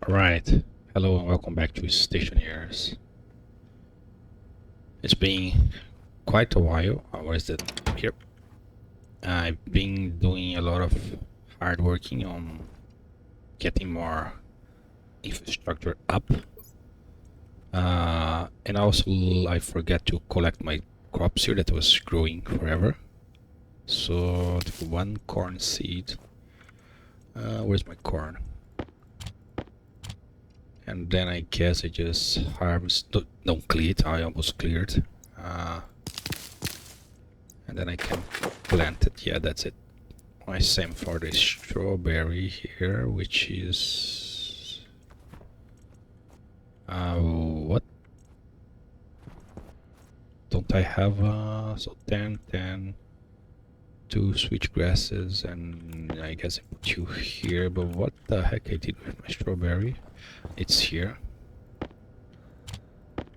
Alright, hello and welcome back to Stationeers. It's been quite a while. Where is it? Here. I've been doing a lot of hard working on getting more infrastructure up. And also I forgot to collect my crops here that was growing forever. So one corn seed. Where's my corn? And then I guess I just harvest, don't clear it, I almost cleared. And then I can plant it, yeah, that's it. My same for the strawberry here, which is... what? Don't I have, so 10, 2 switch grasses, and I guess I put you here, but what the heck I did with my strawberry? It's here.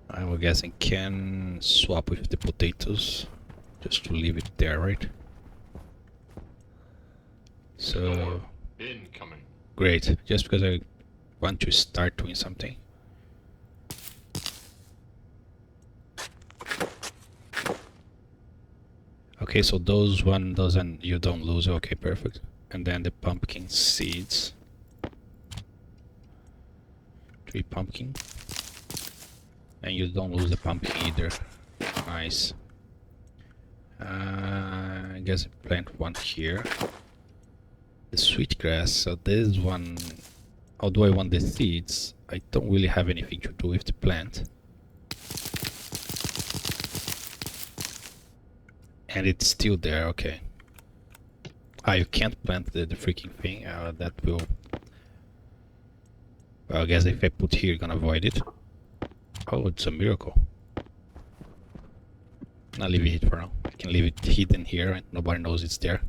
I will guess I can swap with the potatoes just to leave it there, right? So incoming. Great, just because I want to start doing something. Okay, so those one doesn't, you don't lose. Okay, perfect. And then the pumpkin seeds. 3 pumpkin. And you don't lose the pumpkin either. Nice. I guess I plant one here. The sweetgrass, so this one, although I want the seeds, I don't really have anything to do with the plant. And it's still there, okay. You can't plant the freaking thing, that will... Well, I guess if I put here, gonna avoid it. Oh, it's a miracle. I'll leave it for now. I can leave it hidden here and nobody knows it's there.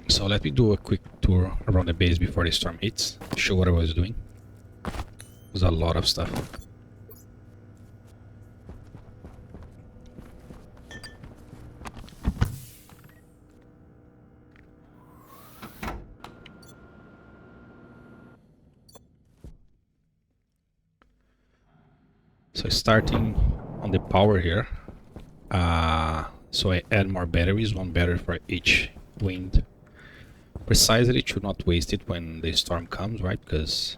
So let me do a quick tour around the base before the storm hits. Show what I was doing. There's a lot of stuff. So starting on the power here. So I add more batteries, 1 battery for each wind. Precisely to not waste it when the storm comes, right? Because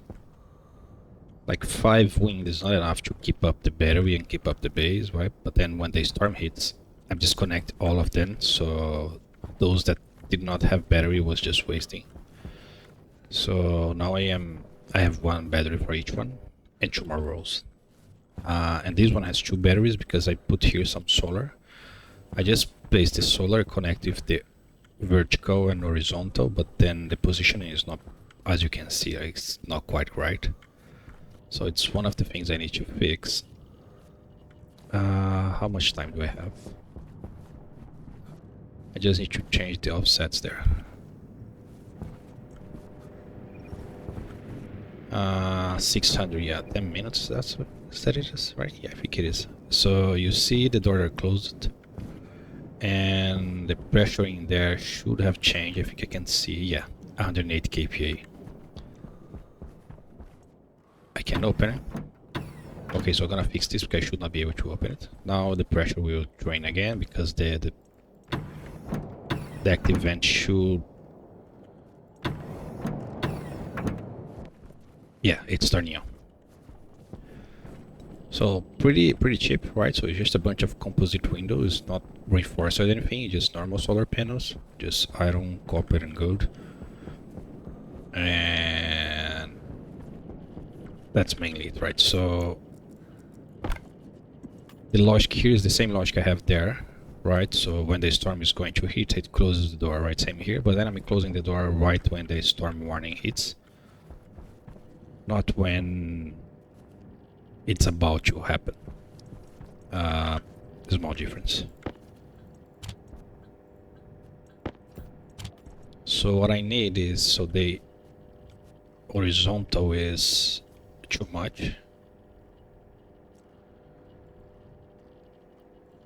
like 5 wind is not enough to keep up the battery and keep up the base, right? But then when the storm hits, I disconnect all of them, so those that did not have battery was just wasting. So now I have 1 battery for each one and 2 more rows. And this one has 2 batteries because I put here some solar. I just placed the solar connect with the vertical and horizontal, but then the positioning is not, as you can see, it's not quite right. So it's one of the things I need to fix. How much time do I have? I just need to change the offsets there. 600, yeah, 10 minutes, is that it is, right? Yeah, I think it is. So you see the door are closed and the pressure in there should have changed. I think I can see, yeah, 108 kPa. I can open it. Okay, so I'm gonna fix this because I should not be able to open it. Now the pressure will drain again because the active vent should... Yeah, it's turning on. So pretty cheap, right? So it's just a bunch of composite windows, not reinforced or anything, just normal solar panels, just iron, copper and gold. And that's mainly it, right? So the logic here is the same logic I have there, right? So when the storm is going to hit, it closes the door, right? Same here, but then I'm closing the door right when the storm warning hits, not when it's about to happen. Small difference. So what I need is, so the horizontal is too much.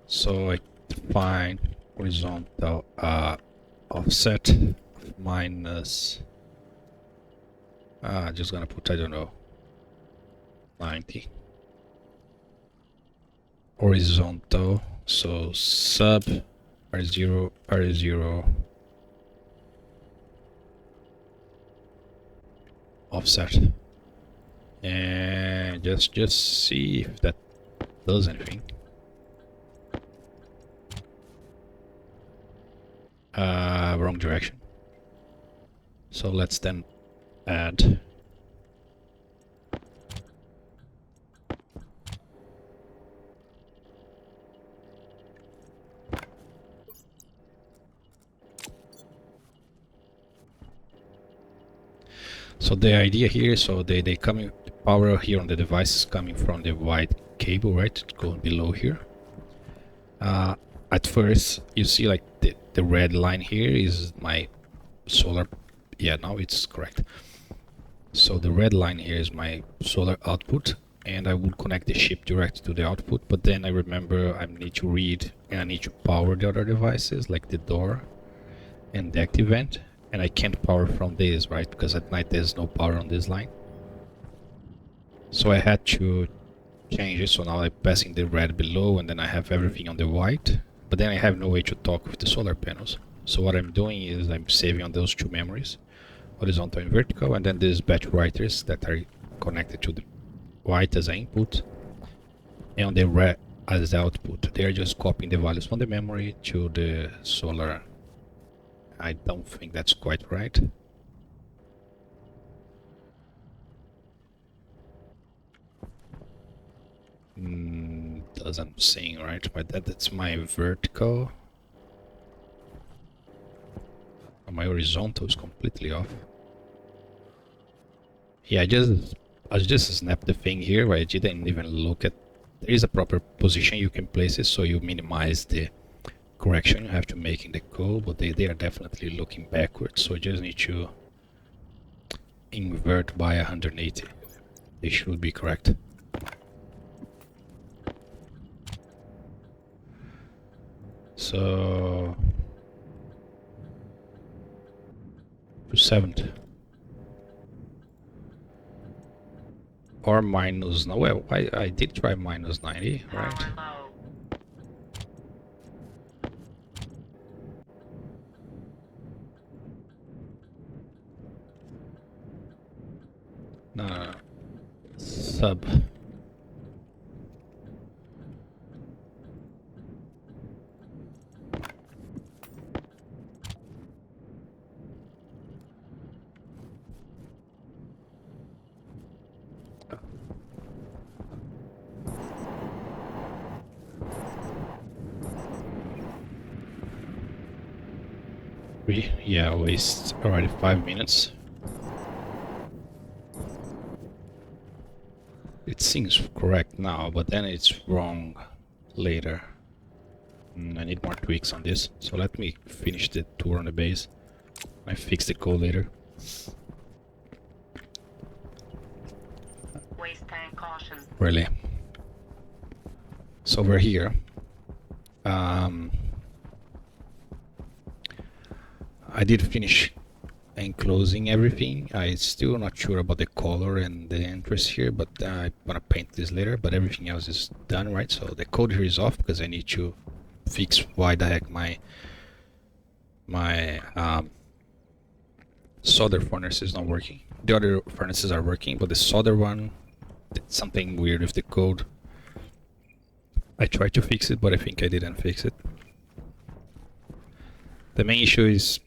So I define horizontal offset of minus Just gonna put, I don't know, 90. Horizontal, so sub R0 offset. And just see if that does anything. Wrong direction. So let's then add so the idea here, so they coming, the power here on the device is coming from the white cable, right? It's going below here. At first you see like the red line here is my solar, yeah, now it's correct. So the red line here is my solar output, and I would connect the chip direct to the output, but then I remember I need to read and I need to power the other devices like the door and the active vent, and I can't power from this, right? Because at night there's no power on this line. So I had to change it, so now I'm passing the red below and then I have everything on the white, but then I have no way to talk with the solar panels. So what I'm doing is I'm saving on those two memories, horizontal and vertical, and then these batch writers that are connected to the white as an input and on the red as the output. They are just copying the values from the memory to the solar. I don't think that's quite right. Doesn't seem right, but that's my vertical. My horizontal is completely off. Yeah, I just snapped the thing here, but I didn't even look at. There is a proper position you can place it, so you minimize the correction you have to make in the code, but they are definitely looking backwards, so I just need to invert by 180. They should be correct. So to 70 or minus, no, well, I did try minus 90, right? No, sub. Yeah, waste already 5 minutes. It seems correct now, but then it's wrong later. I need more tweaks on this, so let me finish the tour on the base. I fix the code later. Waste tank caution. Really. So over here, I did finish enclosing everything. I'm still not sure about the color and the entrance here, but I'm gonna paint this later, but everything else is done, right? So the code here is off because I need to fix why the heck my solder furnace is not working. The other furnaces are working, but the solder one, it's something weird with the code. I tried to fix it, but I think I didn't fix it. The main issue is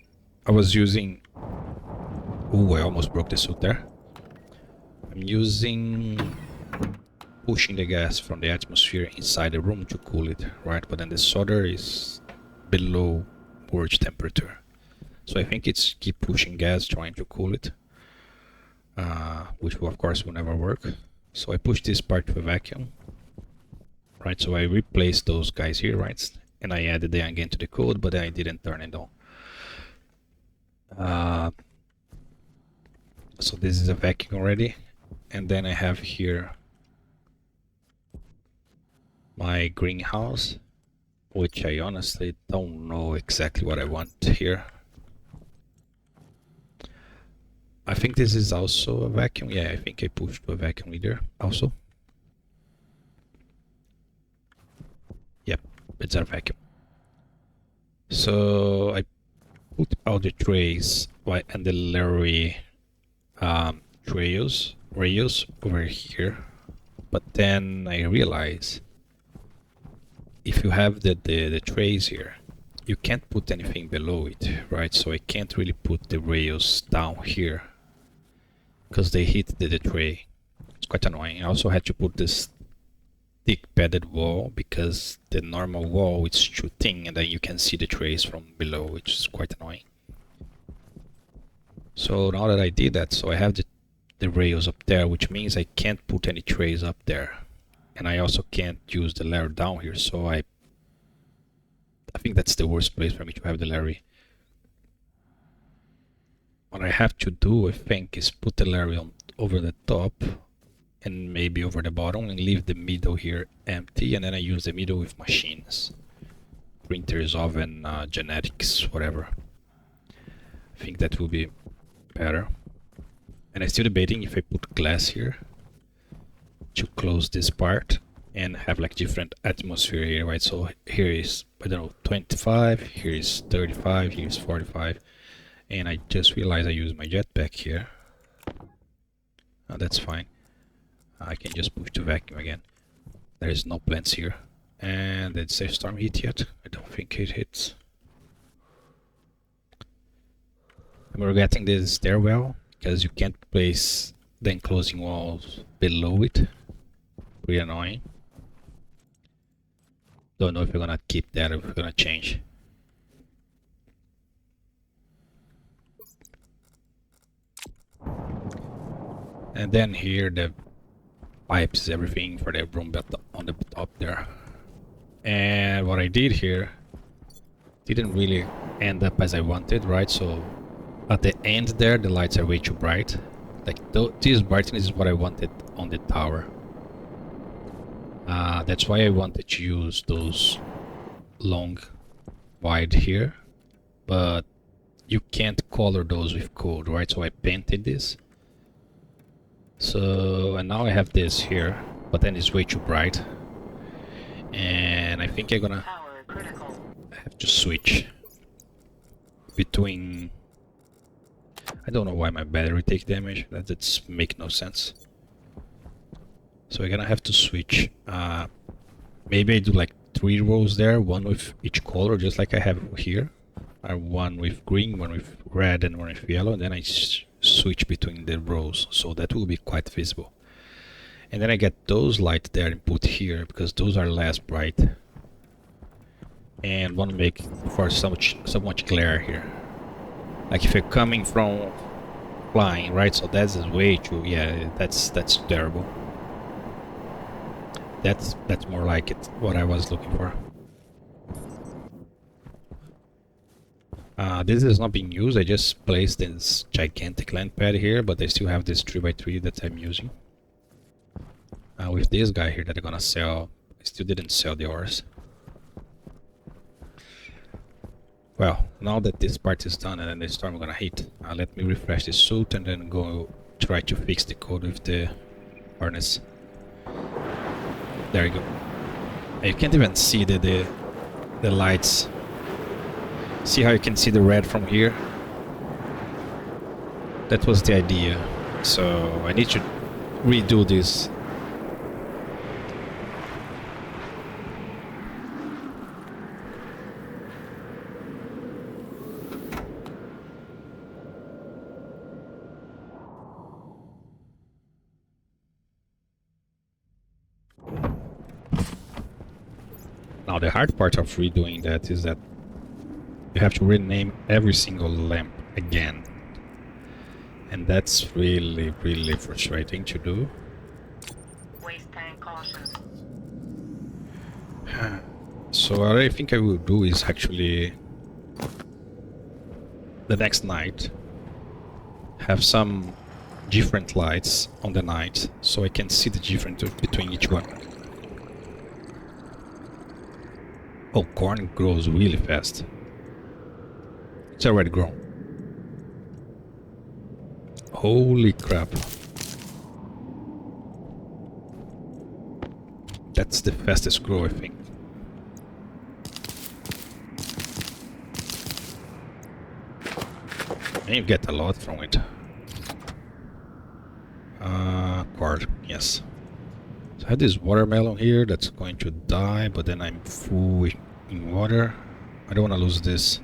I was using... Ooh, I almost broke the suit there. I'm pushing the gas from the atmosphere inside the room to cool it, right? But then the solder is below purge temperature. So I think it's keep pushing gas trying to cool it, which will, of course will never work. So I push this part to a vacuum, right? So I replaced those guys here, right? And I added them again to the code, but then I didn't turn it on. So this is a vacuum already, and then I have here my greenhouse, which I honestly don't know exactly what I want here. I think this is also a vacuum. Yeah, I think I pushed to a vacuum leader also. Yep, it's a vacuum. So I put all the trays and the Larry rails over here. But then I realize if you have the trays here, you can't put anything below it, right? So I can't really put the rails down here because they hit the tray. It's quite annoying. I also had to put this thick padded wall because the normal wall is too thin and then you can see the trays from below, which is quite annoying. So now that I did that, so I have the rails up there, which means I can't put any trays up there. And I also can't use the ladder down here, so I think that's the worst place for me to have the Larry. What I have to do, I think, is put the Larry on over the top and maybe over the bottom and leave the middle here empty, and then I use the middle with machines. Printers, oven, genetics, whatever. I think that will be better. And I'm still debating if I put glass here to close this part and have like different atmosphere here, right? So here is, I don't know, 25, here is 35, here is 45. And I just realized I use my jetpack here. That's fine. I can just push to vacuum again. There is no plants here. And did safe storm hit yet? I don't think it hits. And we're getting this stairwell because you can't place the enclosing walls below it. Pretty annoying. Don't know if we're gonna keep that or if we're gonna change. And then here the pipes, everything for the room belt on the top there. And what I did here didn't really end up as I wanted, right? So at the end there, the lights are way too bright. Like this brightness is what I wanted on the tower. That's why I wanted to use those long wide here, but you can't color those with code, right? So I painted this. So, and now I have this here, but then it's way too bright. And I think I'm gonna have to switch between... I don't know why my battery takes damage, that's make no sense. So we're gonna have to switch. Maybe I do like 3 rows there, one with each color, just like I have here. One with green, one with red, and one with yellow, and then I switch between the rows, so that will be quite visible. And then I get those lights there and put here, because those are less bright. And want to make for so much glare here. Like if you're coming from flying, right? So that's way too, yeah, that's terrible. That's more like it, what I was looking for. This is not being used. I just placed this gigantic land pad here, but I still have this 3x3 that I'm using. With this guy here that I'm gonna sell, I still didn't sell the ores. Well, now that this part is done and then the storm gonna hit, let me refresh the suit and then go try to fix the code with the harness. There you go. You can't even see the lights. See how you can see the red from here? That was the idea. So I need to redo this. Now the hard part of redoing that is that you have to rename every single lamp again. And that's really, really frustrating to do. Waste tank caution. So what I think I will do is actually the next night have some different lights on the night so I can see the difference between each one. Oh, corn grows really fast. It's already grown. Holy crap. That's the fastest grow, I think. And you get a lot from it. Quart, yes. So I have this watermelon here that's going to die, but then I'm full in water. I don't want to lose this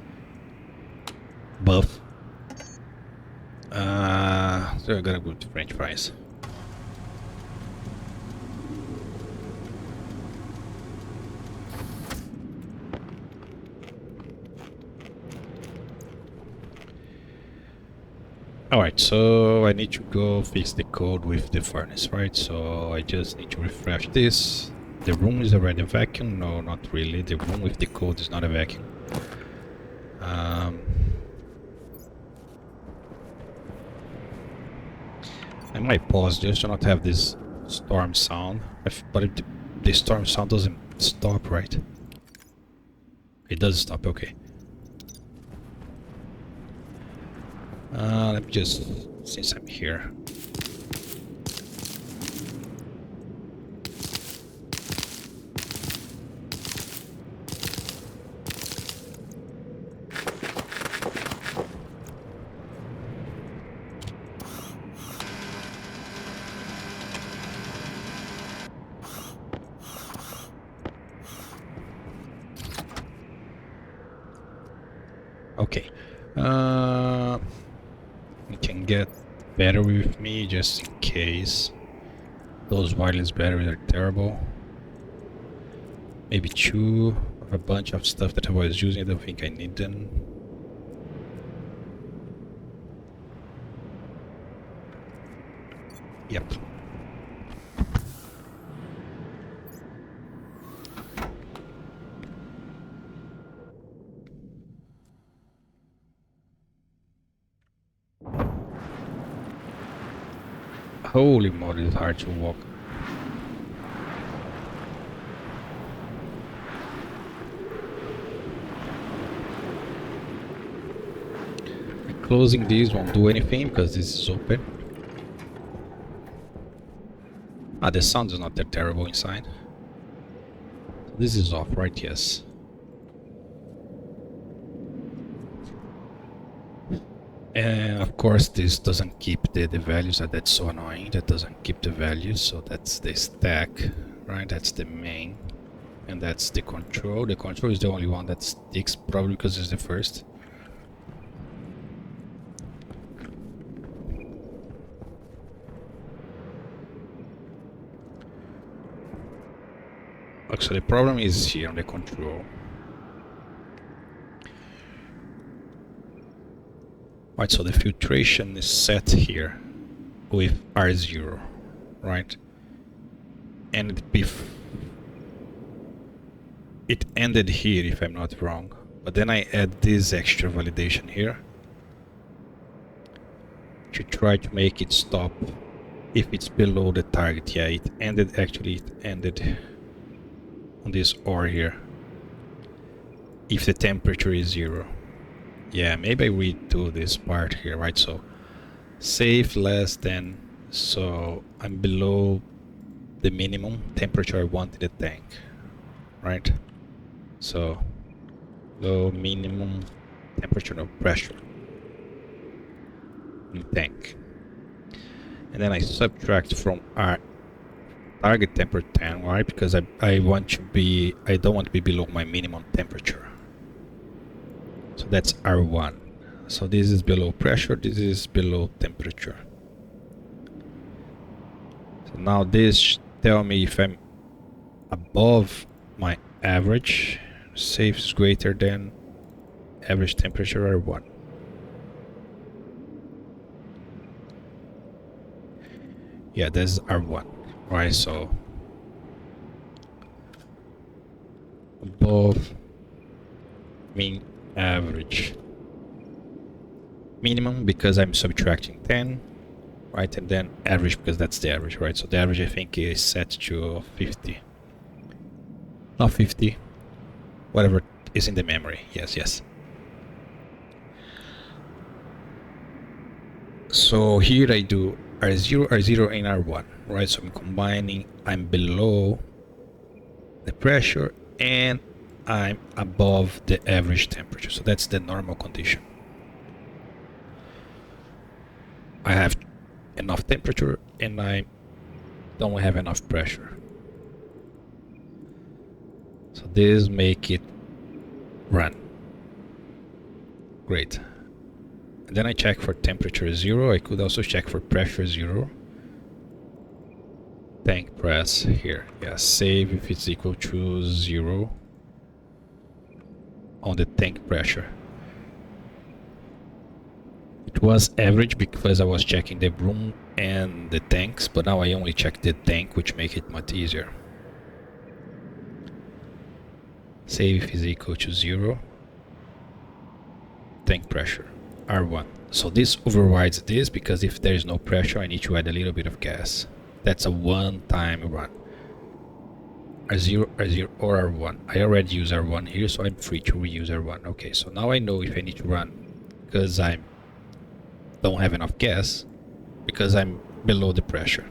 buff. So I gotta go to French fries. Alright, so I need to go fix the code with the furnace, right? So I just need to refresh this. The room is already a vacuum. No, not really. The room with the code is not a vacuum. I might pause just to not have this storm sound. But the storm sound doesn't stop, right? It does stop, okay. Let me just, since I'm here. Okay. We can get battery with me just in case. Those wireless batteries are terrible. Maybe two of a bunch of stuff that I was using. I don't think I need them. Yep. Holy moly, it's hard to walk. Closing these won't do anything because this is open. Ah, the sound is not that terrible inside. This is off, right? Yes. And of course this doesn't keep the values. That's so annoying. That doesn't keep the values. So that's the stack, right? That's the main. And that's the control. The control is the only one that sticks, probably because it's the first. Actually, the problem is here on the control. Right, so the filtration is set here with R0, right? And it ended here, if I'm not wrong. But then I add this extra validation here to try to make it stop if it's below the target. Yeah, it ended on this OR here. If the temperature is 0. Yeah, maybe I redo this part here, right? So safe less than, so I'm below the minimum temperature I want in the tank, right? So low minimum temperature, no pressure in tank. And then I subtract from our target temperature 10, right? Because I don't want to be below my minimum temperature. So that's R1. So this is below pressure, this is below temperature. So now this tell me if I'm above my average, safe is greater than average temperature R1. Yeah, that's R1, right? So above mean average, minimum because I'm subtracting 10, right? And then average because that's the average, right? So the average I think is set to 50, not 50, whatever is in the memory. Yes. So here I do R0, R0, and R1, right? So I'm combining, I'm below the pressure and I'm above the average temperature. So that's the normal condition. I have enough temperature and I don't have enough pressure. So this make it run. Great. And then I check for temperature 0. I could also check for pressure 0. Tank press here. Yeah, save if it's equal to 0 on the tank pressure. It was average because I was checking the room and the tanks, but now I only check the tank, which makes it much easier. Save is equal to 0. Tank pressure, R1. So this overrides this because if there is no pressure, I need to add a little bit of gas. That's a one-time run. R0, R0 or R1. I already use R1 here, so I'm free to reuse R1. Okay, so now I know if I need to run because I don't have enough gas because I'm below the pressure.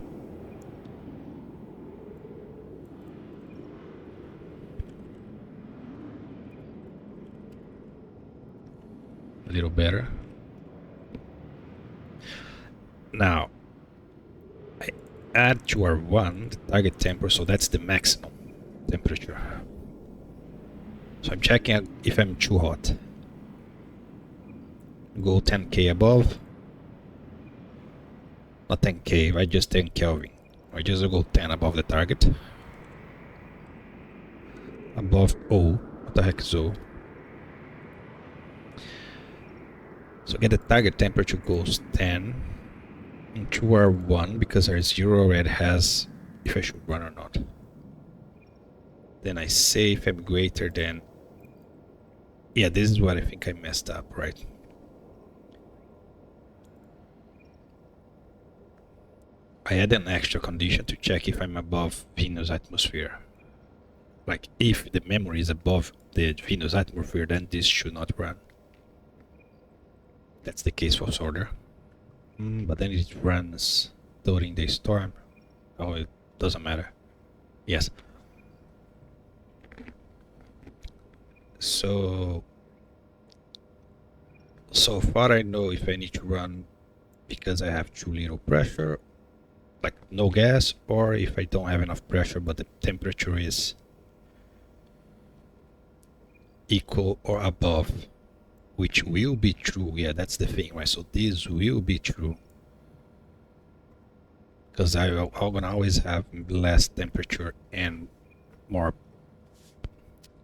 A little better. Now, I add to R1 the target temperature, so that's the maximum temperature. So I'm checking if I'm too hot. Go 10K above. Not 10K, right? Just 10 Kelvin. I just go 10 above the target. Above O. What the heck is O? So again, the target temperature goes 10 into R1 because R0 already has if I should run or not. Then I say if I'm greater than... Yeah, this is what I think I messed up, right? I add an extra condition to check if I'm above Venus atmosphere. Like, if the memory is above the Venus atmosphere, then this should not run. That's the case for solder. But then it runs during the storm. Oh, it doesn't matter. Yes. So far I know if I need to run because I have too little pressure, like no gas, or if I don't have enough pressure but the temperature is equal or above, which will be true. Yeah, that's the thing, right? So this will be true because I'm gonna always have less temperature and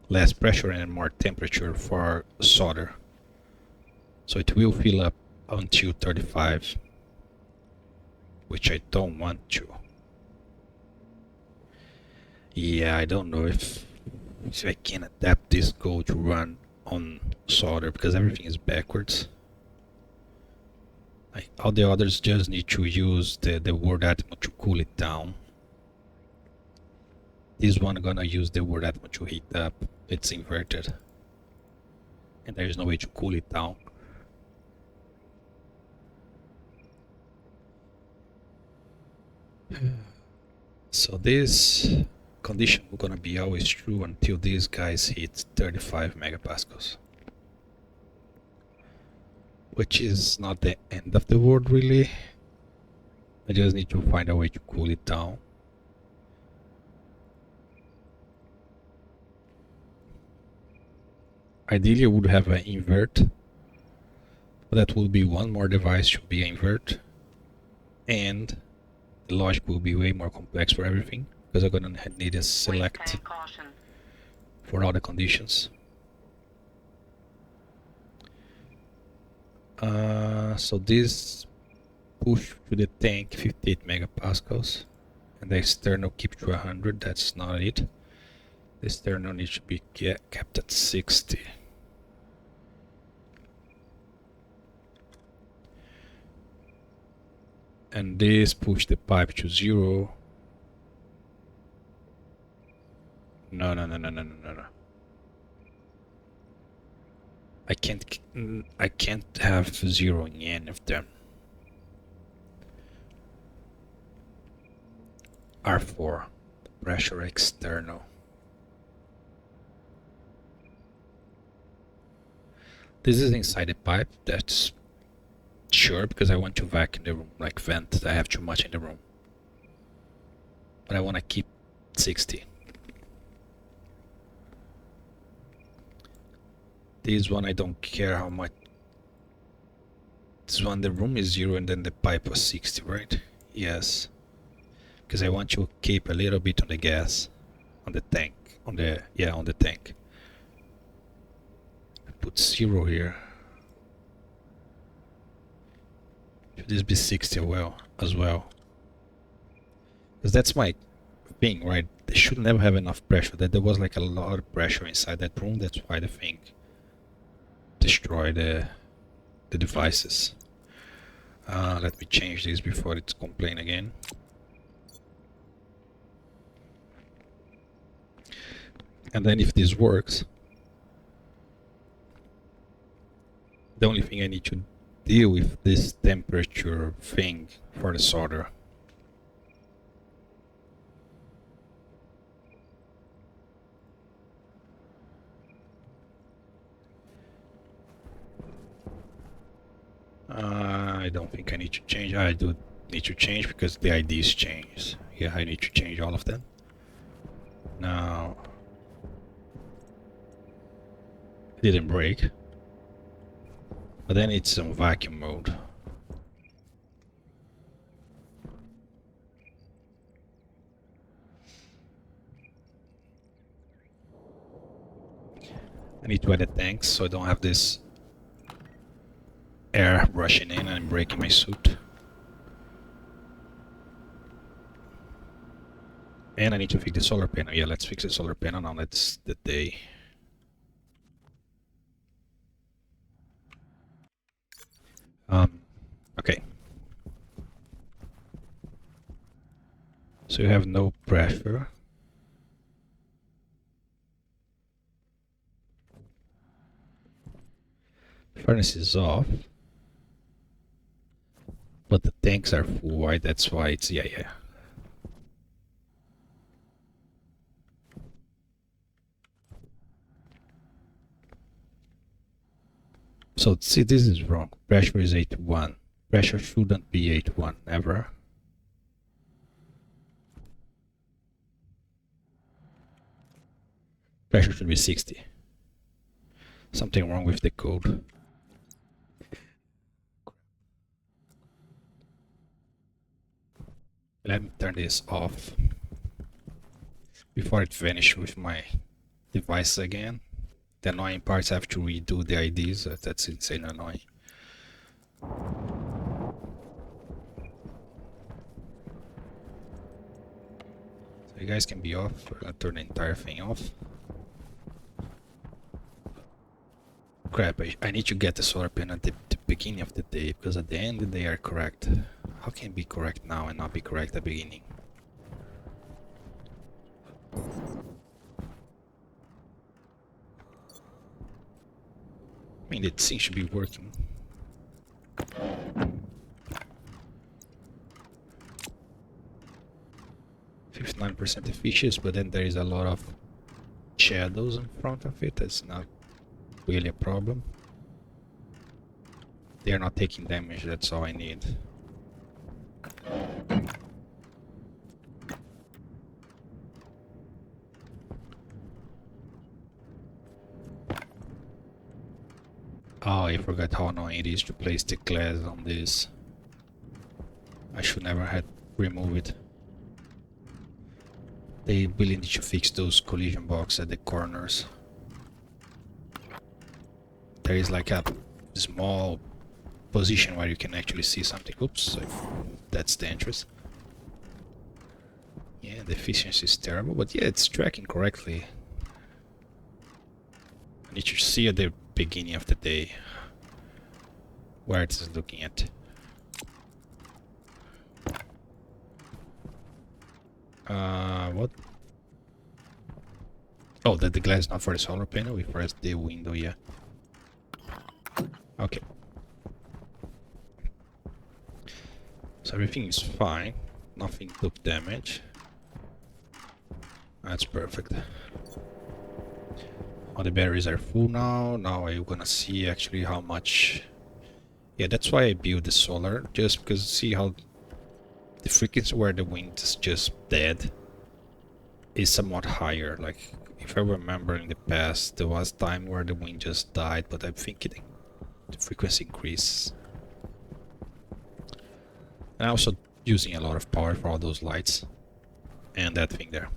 less pressure and more temperature for solder. So it will fill up until 35, which I don't want to. Yeah, I don't know if I can adapt this code to run on solder because everything is backwards. Like, all the others just need to use the word atmo to cool it down. This one gonna use the word atmo to heat up. It's inverted. And there is no way to cool it down. So this condition is gonna be always true until these guys hit 35 megapascals. Which is not the end of the world really. I just need to find a way to cool it down. Ideally I would have an invert, but that will be one more device to be an invert, and the logic will be way more complex for everything because I'm gonna need a select for all the conditions. So this push to the tank 58 megapascals and the external keep to 100. That's not it. The external needs to be kept at 60. And this push the pipe to 0. No. I can't have 0 in any of them. R4, pressure external. This is inside the pipe, that's sure, because I want to vacuum the room, like vent. I have too much in the room. But I want to keep 60. This one I don't care how much. This one, the room is 0 and then the pipe was 60, right? Yes. Because I want to keep a little bit on the gas. On the tank. On the tank. I put 0 here. Should this be 60 as well? Because that's my thing, right? They should never have enough pressure. That there was like a lot of pressure inside that room. That's why the thing destroyed the devices. Let me change this before it's complain again. And then if this works, the only thing I need to deal with this temperature thing for the solder. I don't think I need to change. I do need to change because the IDs changed. Yeah, I need to change all of them. Now, it didn't break. But then it's on vacuum mode. I need to add the tanks so I don't have this air rushing in and breaking my suit. And I need to fix the solar panel. Yeah, let's fix the solar panel now. That's the day. Okay. So you have no pressure. Furnace is off. But the tanks are full, right? That's why it's, yeah. So see, this is wrong. Pressure is 81. Pressure shouldn't be 81, ever. Pressure should be 60. Something wrong with the code. Let me turn this off before it vanishes with my device again. The annoying parts I have to redo the IDs. That's insane annoying. So you guys can be off. We're gonna turn the entire thing off. Crap, I need to get the solar panel at the beginning of the day, because at the end they are correct. How can it be correct now and not be correct at the beginning? I mean, the thing should be working. %59% efficient, but then there is a lot of shadows in front of it. That's not really a problem. They are not taking damage, that's all I need. Oh, I forgot how annoying it is to place the glass on this. I should never have removed it. They really need to fix those collision boxes at the corners. There is like a small position where you can actually see something. Oops, that's dangerous. Yeah, the efficiency is terrible, but yeah, it's tracking correctly. I need to see at the beginning of the day where it is looking at. What? Oh, that the glass is not for the solar panel, we press the window, yeah. Okay. So everything is fine, nothing took damage. That's perfect. All the batteries are full now. Now I'm gonna see actually how much. Yeah, that's why I built the solar, just because see how the frequency where the wind is just dead is somewhat higher. Like if I remember in the past, there was time where the wind just died, but I'm thinking the frequency increases. And also using a lot of power for all those lights and that thing there.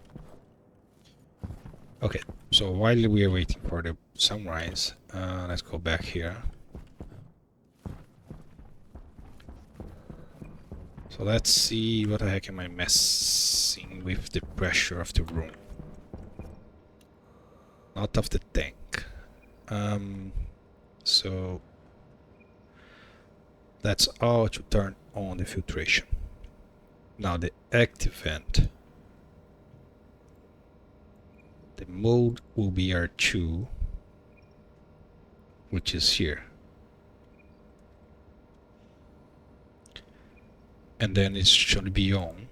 Okay, so while we are waiting for the sunrise, let's go back here. So let's see what the heck am I messing with the pressure of the room. Not of the tank. So that's all to turn on the filtration. Now the active vent. The mode will be R2, which is here. And then it should be on.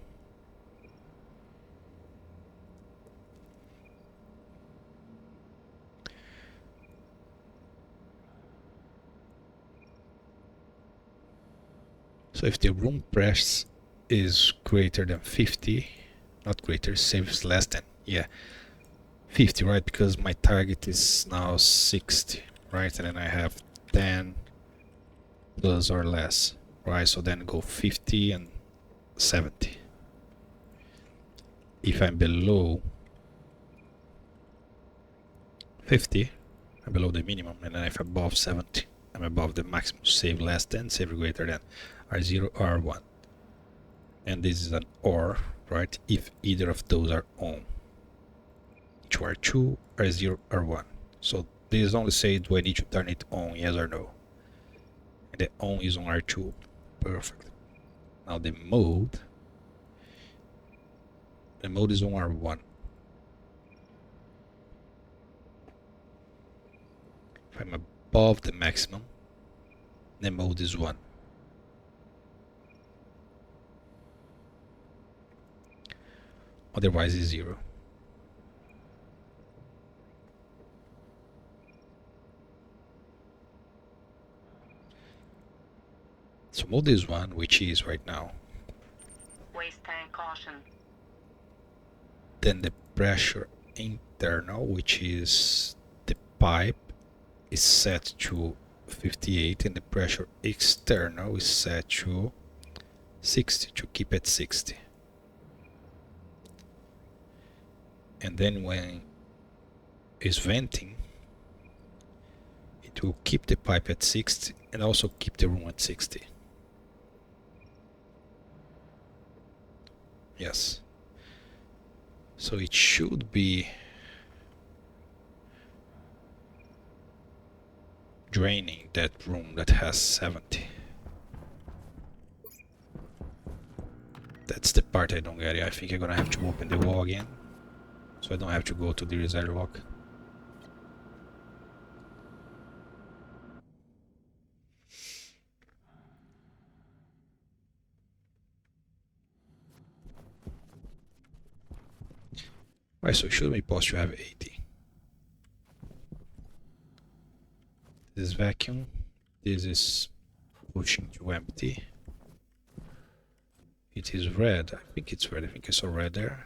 So if the room press is greater than 50, not greater, saves less than, yeah, 50, right? Because my target is now 60, right? And then I have 10 plus or less, right? So then go 50 and 70. If I'm below 50, I'm below the minimum, and then if above 70, I'm above the maximum. Save less than, save greater than, R0, R1. And this is an OR, right? If either of those are on. To R2, R0, R1. So this only says do I need to turn it on, yes or no. And the on is on R2. Perfect. Now the mode is on R1. If I'm above the maximum, the mode is 1. Otherwise it's 0. So mode is 1, which is right now. Waste tank caution. Then the pressure internal, which is the pipe, is set to 58, and the pressure external is set to 60, to keep at 60. And then when it's venting, it will keep the pipe at 60 and also keep the room at 60. Yes. So it should be draining that room that has 70. That's the part I don't get. I think I'm gonna have to open the wall again, so I don't have to go to the reserve lock. Right, so it should be supposed to have 80. This is vacuum. This is pushing to empty. It is red. I think it's red. I think I saw red there.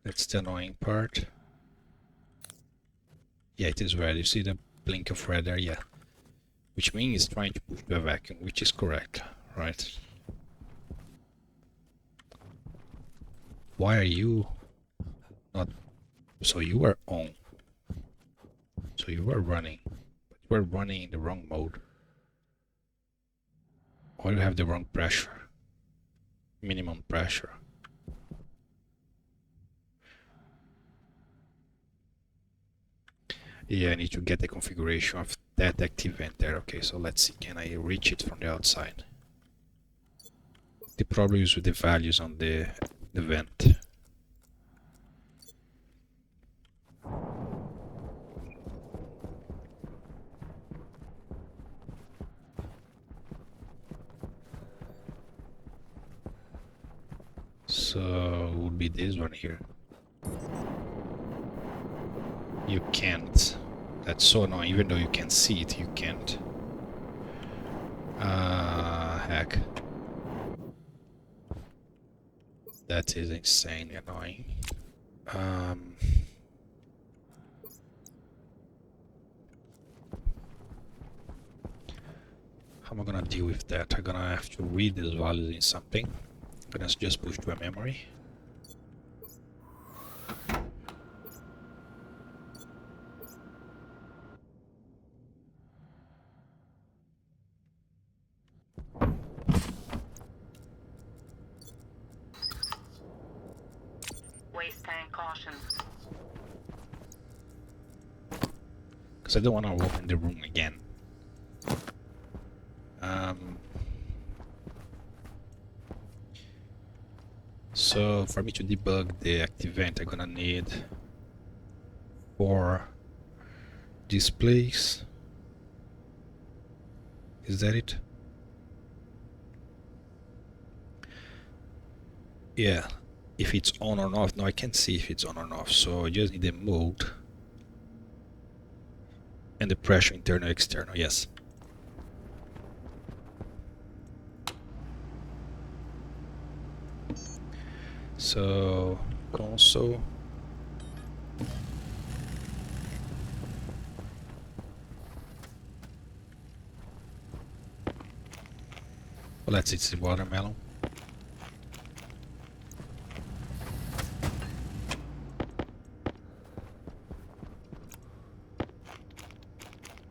That's the annoying part. Yeah, it is red. You see the blink of red there? Yeah. Which means it's trying to push to a vacuum, which is correct, right? Why are you not? So you are on. So you are running. But you are running in the wrong mode. Or you have the wrong pressure. Minimum pressure. Yeah, I need to get the configuration of that active vent there. Okay, so let's see. Can I reach it from the outside? The problem is with the values on the vent. So it would be this one here. You can't. That's so annoying. Even though you can see it, you can't. Heck. That is insanely annoying. How am I gonna deal with that? I'm gonna have to read these values in something. I'm gonna just push to a memory. Waste tank caution. Because I don't want to open the room again. So for me to debug the active vent, I'm gonna need 4 displays. Is that it? Yeah. If it's on or off. No, I can't see if it's on or off. So I just need the mode and the pressure, internal, external. Yes. So console. Well, let's see, it's the watermelon.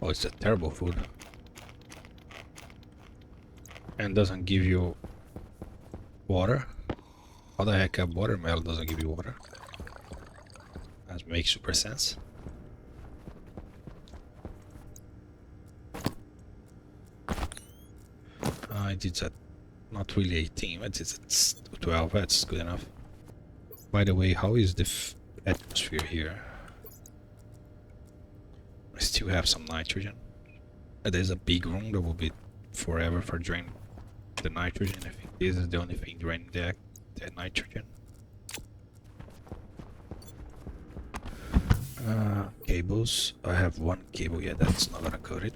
Oh, it's a terrible food. And doesn't give you water. How the heck a watermelon doesn't give you water? That makes super sense. It's at not really 18, but it's at 12. That's good enough. By the way, how is the atmosphere here? I still have some nitrogen. There's a big room that will be forever for draining the nitrogen. I think this is the only thing draining the nitrogen. Cables. I have one cable. Yeah, that's not gonna cut it.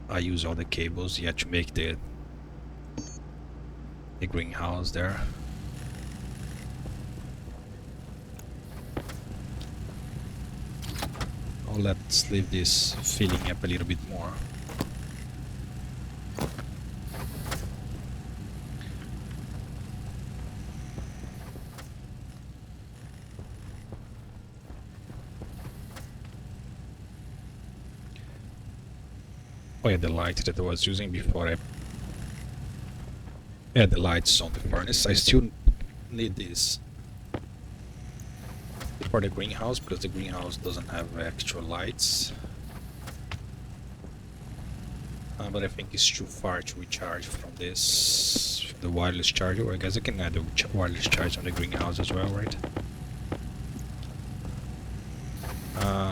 I use all the cables yet to make the greenhouse there. Oh, let's leave this filling up a little bit more. Oh yeah, the light that I was using before I add the lights on the furnace. I still need this for the greenhouse because the greenhouse doesn't have extra lights. But I think it's too far to recharge from this, the wireless charger. I guess I can add the wireless charge on the greenhouse as well, right?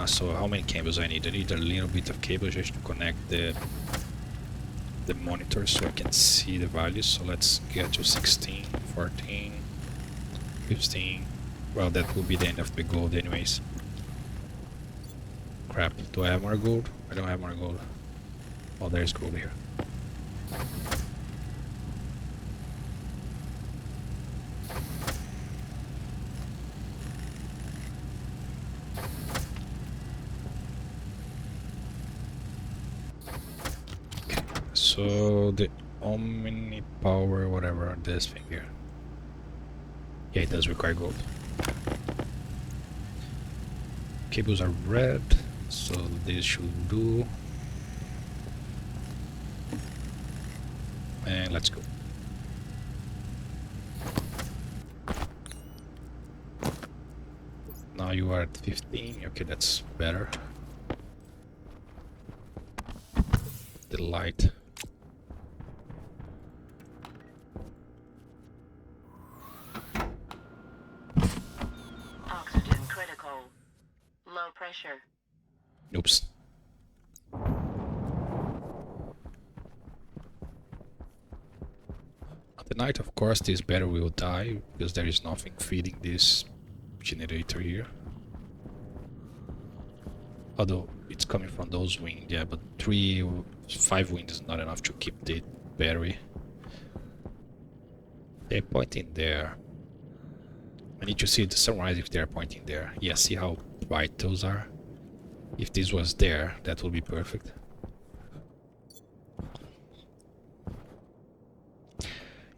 So how many cables I need? I need a little bit of cable just to connect the monitor so I can see the values. So let's get to 16, 14, 15. Well, that will be the end of the gold anyways. Crap, do I have more gold? I don't have more gold. Oh, there's gold here. So the Omni Power, whatever, this thing here. Yeah, it does require gold. Cables are red, so this should do. And let's go. Now you are at 15. Okay, that's better. The light. Oxygen critical. Low pressure. Oops. night, of course, this battery will die because there is nothing feeding this generator here. Although it's coming from those wind, yeah, but 5 wind is not enough to keep the battery. They're pointing there. I need to see the sunrise if they're pointing there. Yeah, see how bright those are? If this was there, that would be perfect.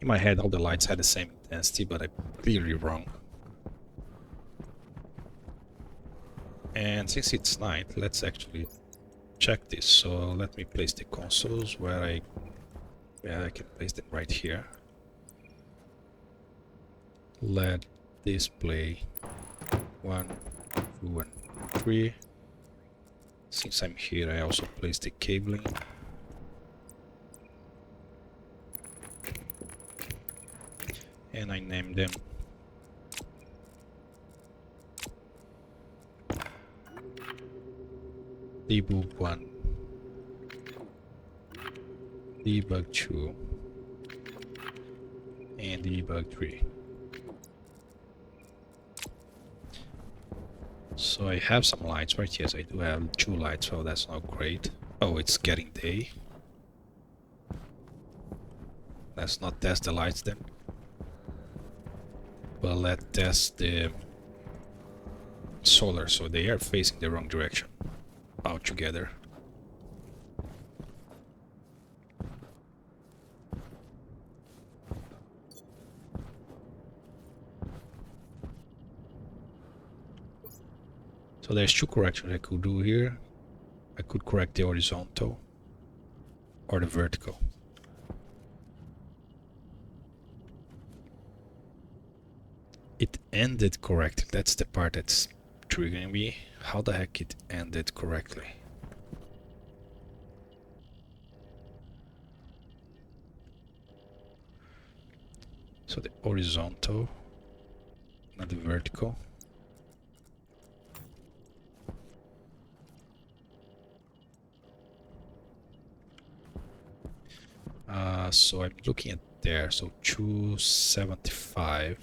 In my head, all the lights had the same intensity, but I'm clearly wrong. And since it's night, let's actually check this. So let me place the consoles where I can place them right here. LED display 1, 2, and 3. Since I'm here, I also place the cabling. And I name them debug 1, debug 2, and debug 3. So I have some lights, right? Yes, I do have 2 lights, so that's not great. Oh, it's getting day. Let's not test the lights then. Well, let's test the solar, so they are facing the wrong direction altogether. So there's 2 corrections I could do here. I could correct the horizontal or the vertical. It ended correctly. That's the part that's triggering me. How the heck it ended correctly? So the horizontal, not the vertical. So I'm looking at there, so 275.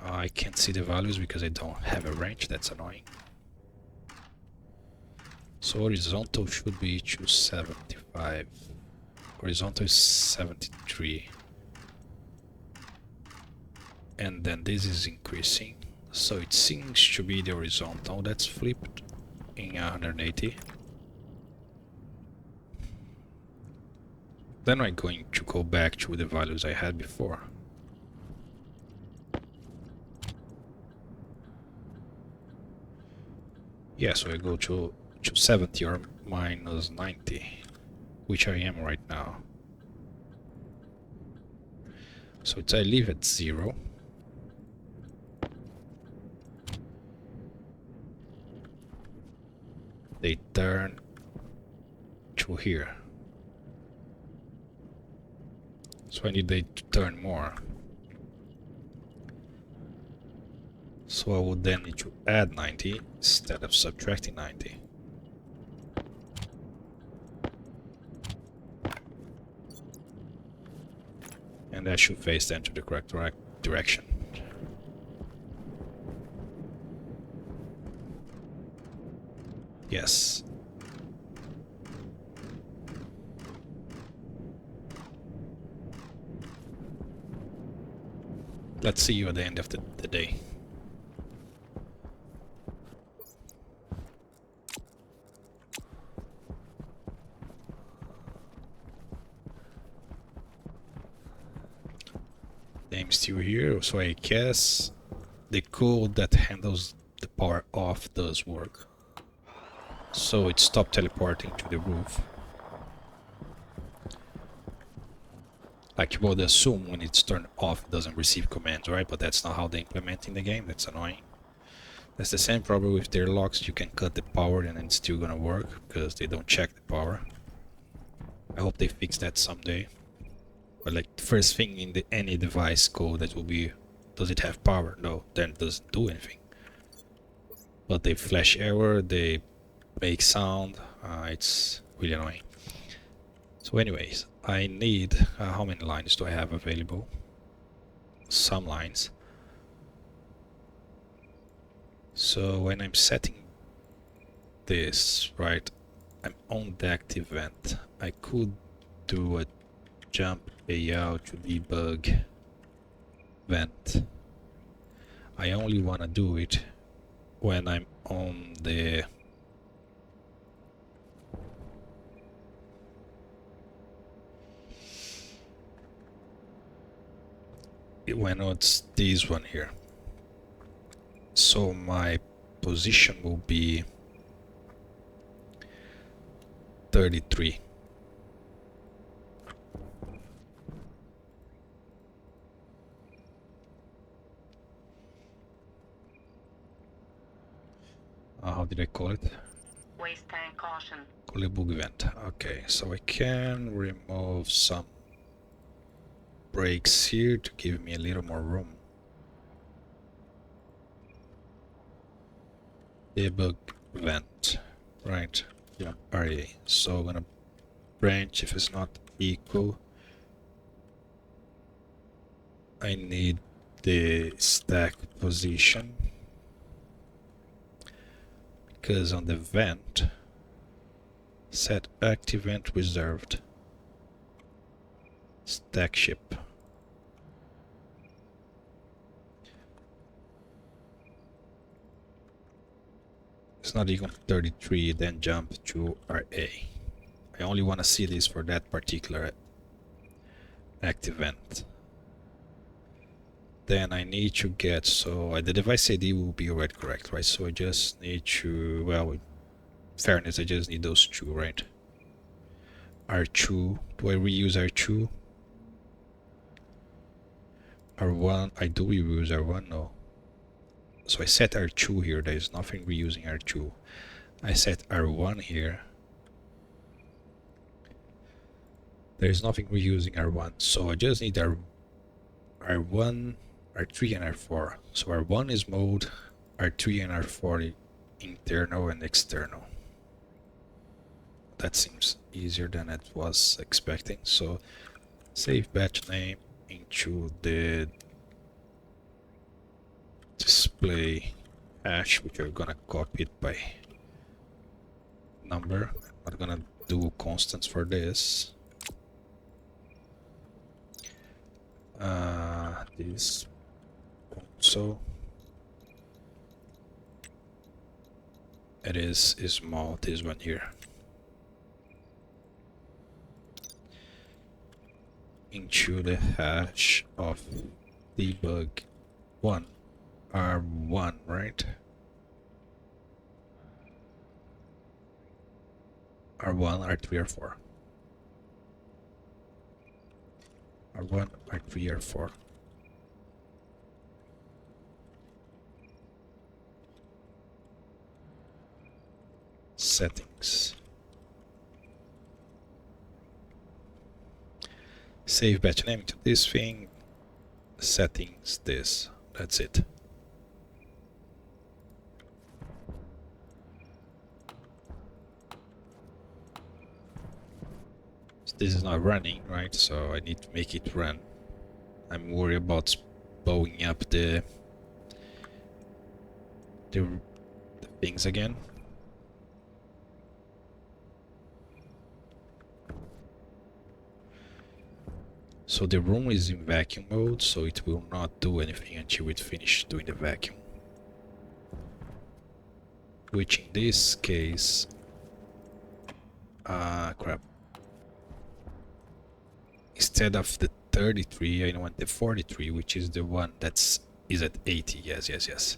I can't see the values because I don't have a range, that's annoying. So horizontal should be 275. Horizontal is 73. And then this is increasing. So it seems to be the horizontal that's flipped in 180. Then I'm going to go back to the values I had before. Yeah, so I go to 70 or minus 90, which I am right now. So I leave at 0. They turn to here. So I need they to turn more. So I would then need to add 90 instead of subtracting 90. And that should face then to the correct direction. Yes. Let's see you at the end of the day. I'm still here, so I guess the code that handles the power off does work. So it stopped teleporting to the roof. Like you would assume when it's turned off it doesn't receive commands, right? But that's not how they implement in the game, that's annoying. That's the same problem with their locks, you can cut the power and it's still gonna work because they don't check the power. I hope they fix that someday. But like the first thing in any device code that will be, does it have power? No, then it doesn't do anything. But they flash error, they make sound, it's really annoying. So anyways, I need, how many lines do I have available? Some lines. So when I'm setting this, right, I'm on the active vent. I could do a jump payout to debug vent. I only want to do it when I'm on the when it's this one here. So my position will be 33. How did I call it? Waste tank caution. Call it bug event. Okay, so I can remove some breaks here to give me a little more room. Debug vent, right? Yeah, RA. So I'm gonna branch if it's not equal. I need the stack position because on the vent set active vent reserved stack ship. It's not equal to 33, then jump to RA. I only want to see this for that particular active vent. Then I need to get, so the device ID will be already correct, right? So I just need to, well, in fairness, I just need those two, right? R2, do I reuse R2? R1, I do reuse R1, no. So I set R2 here, there is nothing reusing R2. I set R1 here. There is nothing reusing R1, so I just need R1, R3 and R4. So R1 is mode, R3 and R4 internal and external. That seems easier than I was expecting. So save batch name into the display hash, which we're gonna copy it by number. I'm not gonna do constants for this. This also it is small, this one here. Into the hash of debug 1 R1, right? R1, R3, R4. R1, R3, R4. Settings. Save batch name to this thing. Settings this. That's it. So this is not running, right? So I need to make it run. I'm worried about blowing up the things again. So the room is in vacuum mode, so it will not do anything until it finishes doing the vacuum. Which in this case, crap. Instead of the 33, I want the 43, which is the one is at 80. Yes, yes, yes.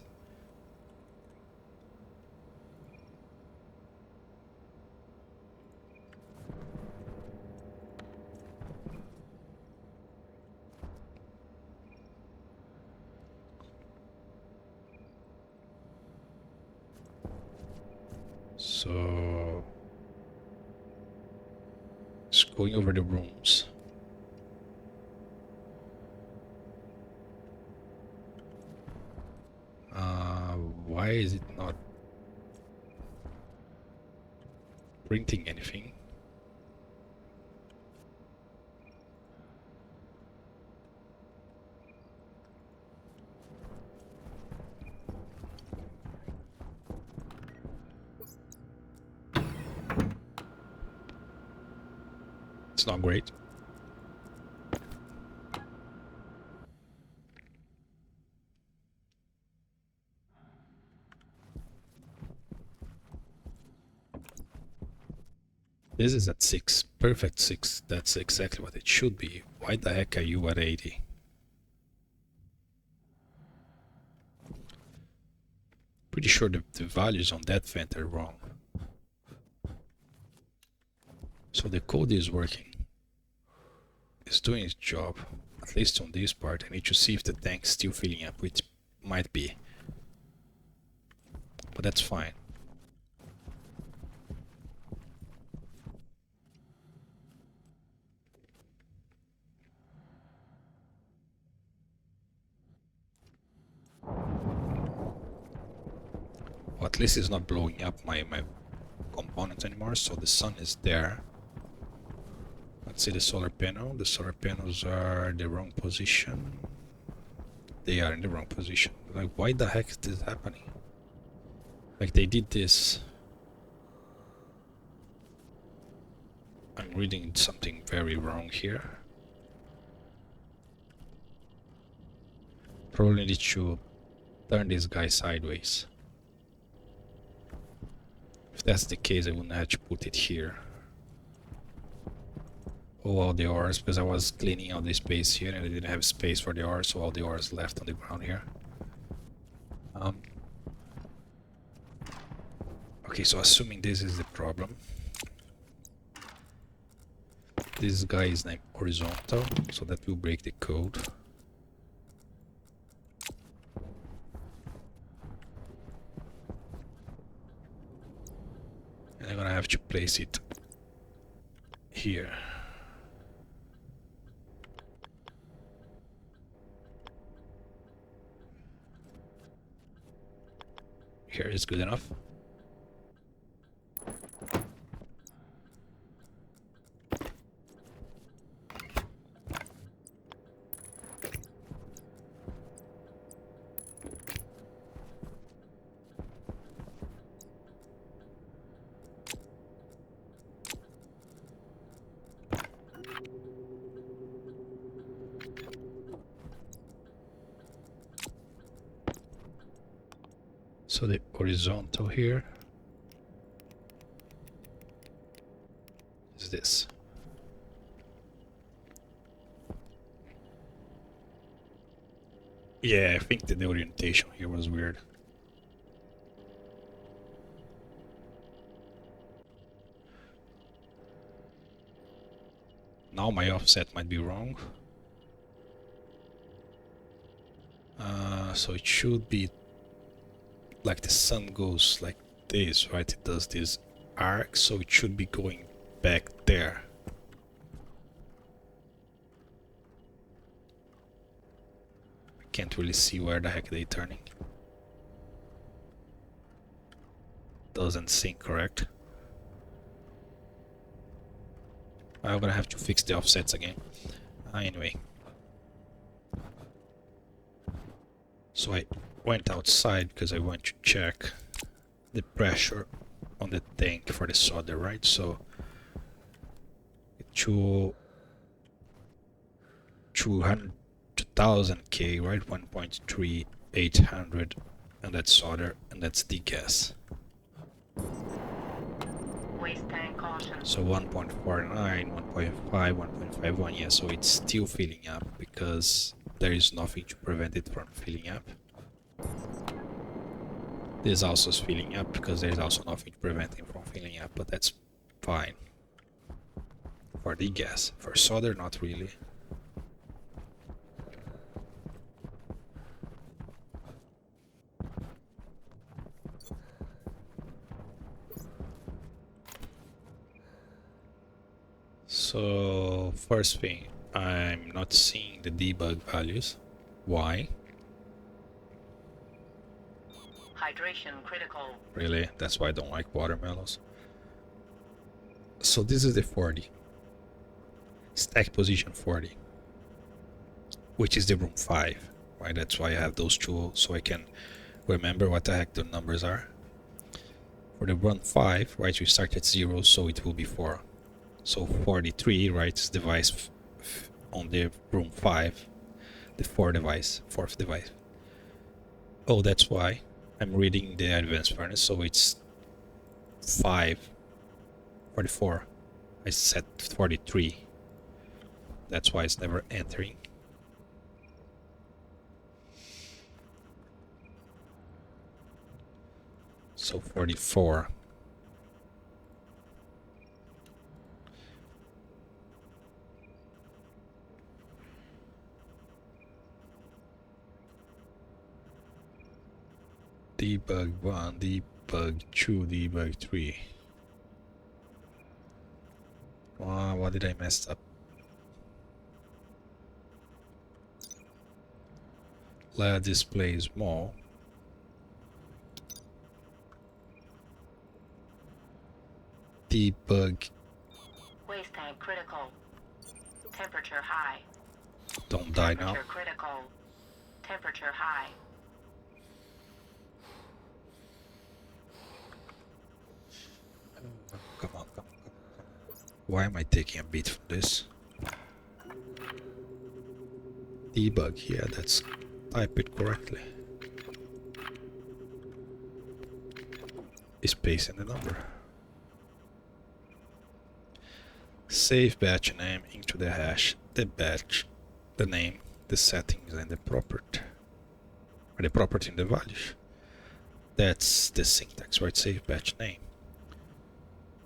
So, just going over the rooms. Why is it not printing anything? It's not great. This is at 6. Perfect 6. That's exactly what it should be. Why the heck are you at 80? Pretty sure the values on that vent are wrong. So the code is working. It's doing its job. At least on this part. I need to see if the tank's still filling up, which might be. But that's fine. Well, at least it's not blowing up my components anymore, so the sun is there. Let's see the solar panel. The solar panels are in the wrong position. They are in the wrong position. Like, why the heck is this happening? Like, they did this. I'm reading something very wrong here. Probably need to turn this guy sideways. If that's the case, I wouldn't have to put it here. Oh, all the ores, because I was cleaning out the space here and I didn't have space for the ores, so all the ores left on the ground here. Okay, so assuming this is the problem. This guy is named horizontal, so that will break the code. And I'm gonna have to place it here. Here is good enough. So the horizontal here is this. Yeah, I think the orientation here was weird. Now my offset might be wrong. So it should be like the sun goes like this, right? It does this arc, so it should be going back there. I can't really see where the heck they're turning. Doesn't seem correct. I'm gonna have to fix the offsets again. Anyway. So I went outside because I want to check the pressure on the tank for the solder, right? So 2000 K, right? 1.3800, and that's solder, and that's the gas. Waste tank caution. So 1.49, 1.5, 1.51, yeah, so it's still filling up because there is nothing to prevent it from filling up. This also is filling up because there is also nothing to prevent it from filling up, but that's fine. For the gas. For solder, not really. So, first thing, I'm not seeing the debug values. Why? Hydration critical. Really? That's why I don't like watermelons. So this is the 40. Stack position 40. Which is the room 5. Right? That's why I have those two, so I can remember what the heck the numbers are. For the run 5, right, we start at 0, so it will be 4. So 43 writes device on the room 5, the fourth device. Oh, that's why I'm reading the advanced furnace, so it's 544. I set 43. That's why it's never entering. So 44. Debug 1, debug 2, debug 3. What did I mess up? LED display small. Debug. Waste tank critical. Temperature high. Don't die now. Temperature critical. Temperature high. Come on, come on. Why am I taking a beat from this? Debug, yeah, that's type it correctly. Space and the number. Save batch name into the hash, the batch, the name, the settings, and the property. Or the property and the values. That's the syntax, right? Save batch name.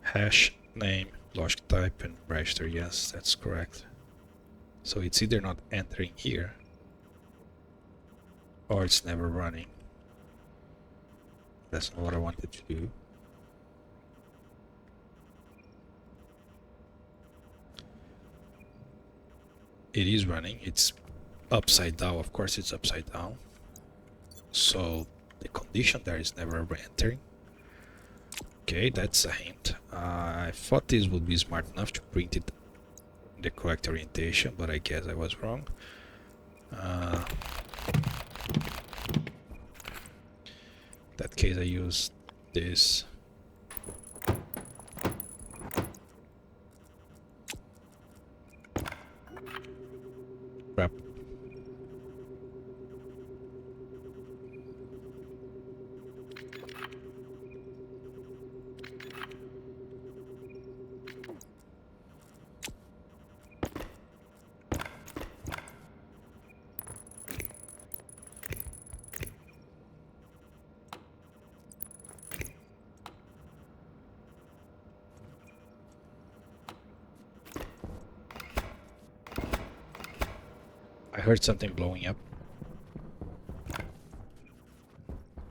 Hash name, logic type, and register. Yes, that's correct. So it's either not entering here, or it's never running. That's not what I wanted to do. It is running. It's upside down. Of course, it's upside down. So the condition there is never entering. Okay, that's a hint. I thought this would be smart enough to print it in the correct orientation, but I guess I was wrong. In that case, I use this. Crap. I heard something blowing up.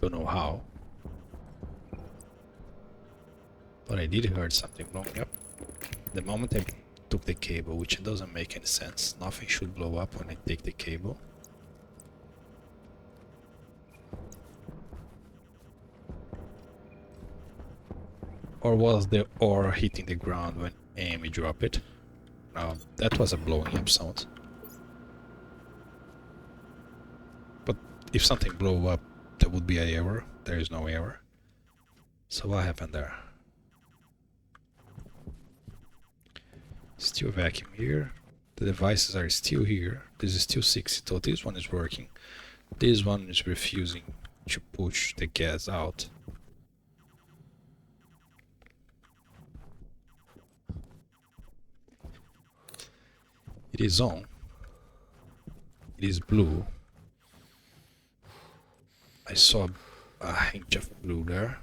Don't know how. But I did hear something blowing up. The moment I took the cable, which doesn't make any sense. Nothing should blow up when I take the cable. Or was the ore hitting the ground when Amy dropped it? No, that was a blowing up sound. But if something blew up, there would be an error. There is no error. So what happened there? Still vacuum here. The devices are still here. This is still 60, so this one is working. This one is refusing to push the gas out. It is on. It is blue. I saw a hint of blue there.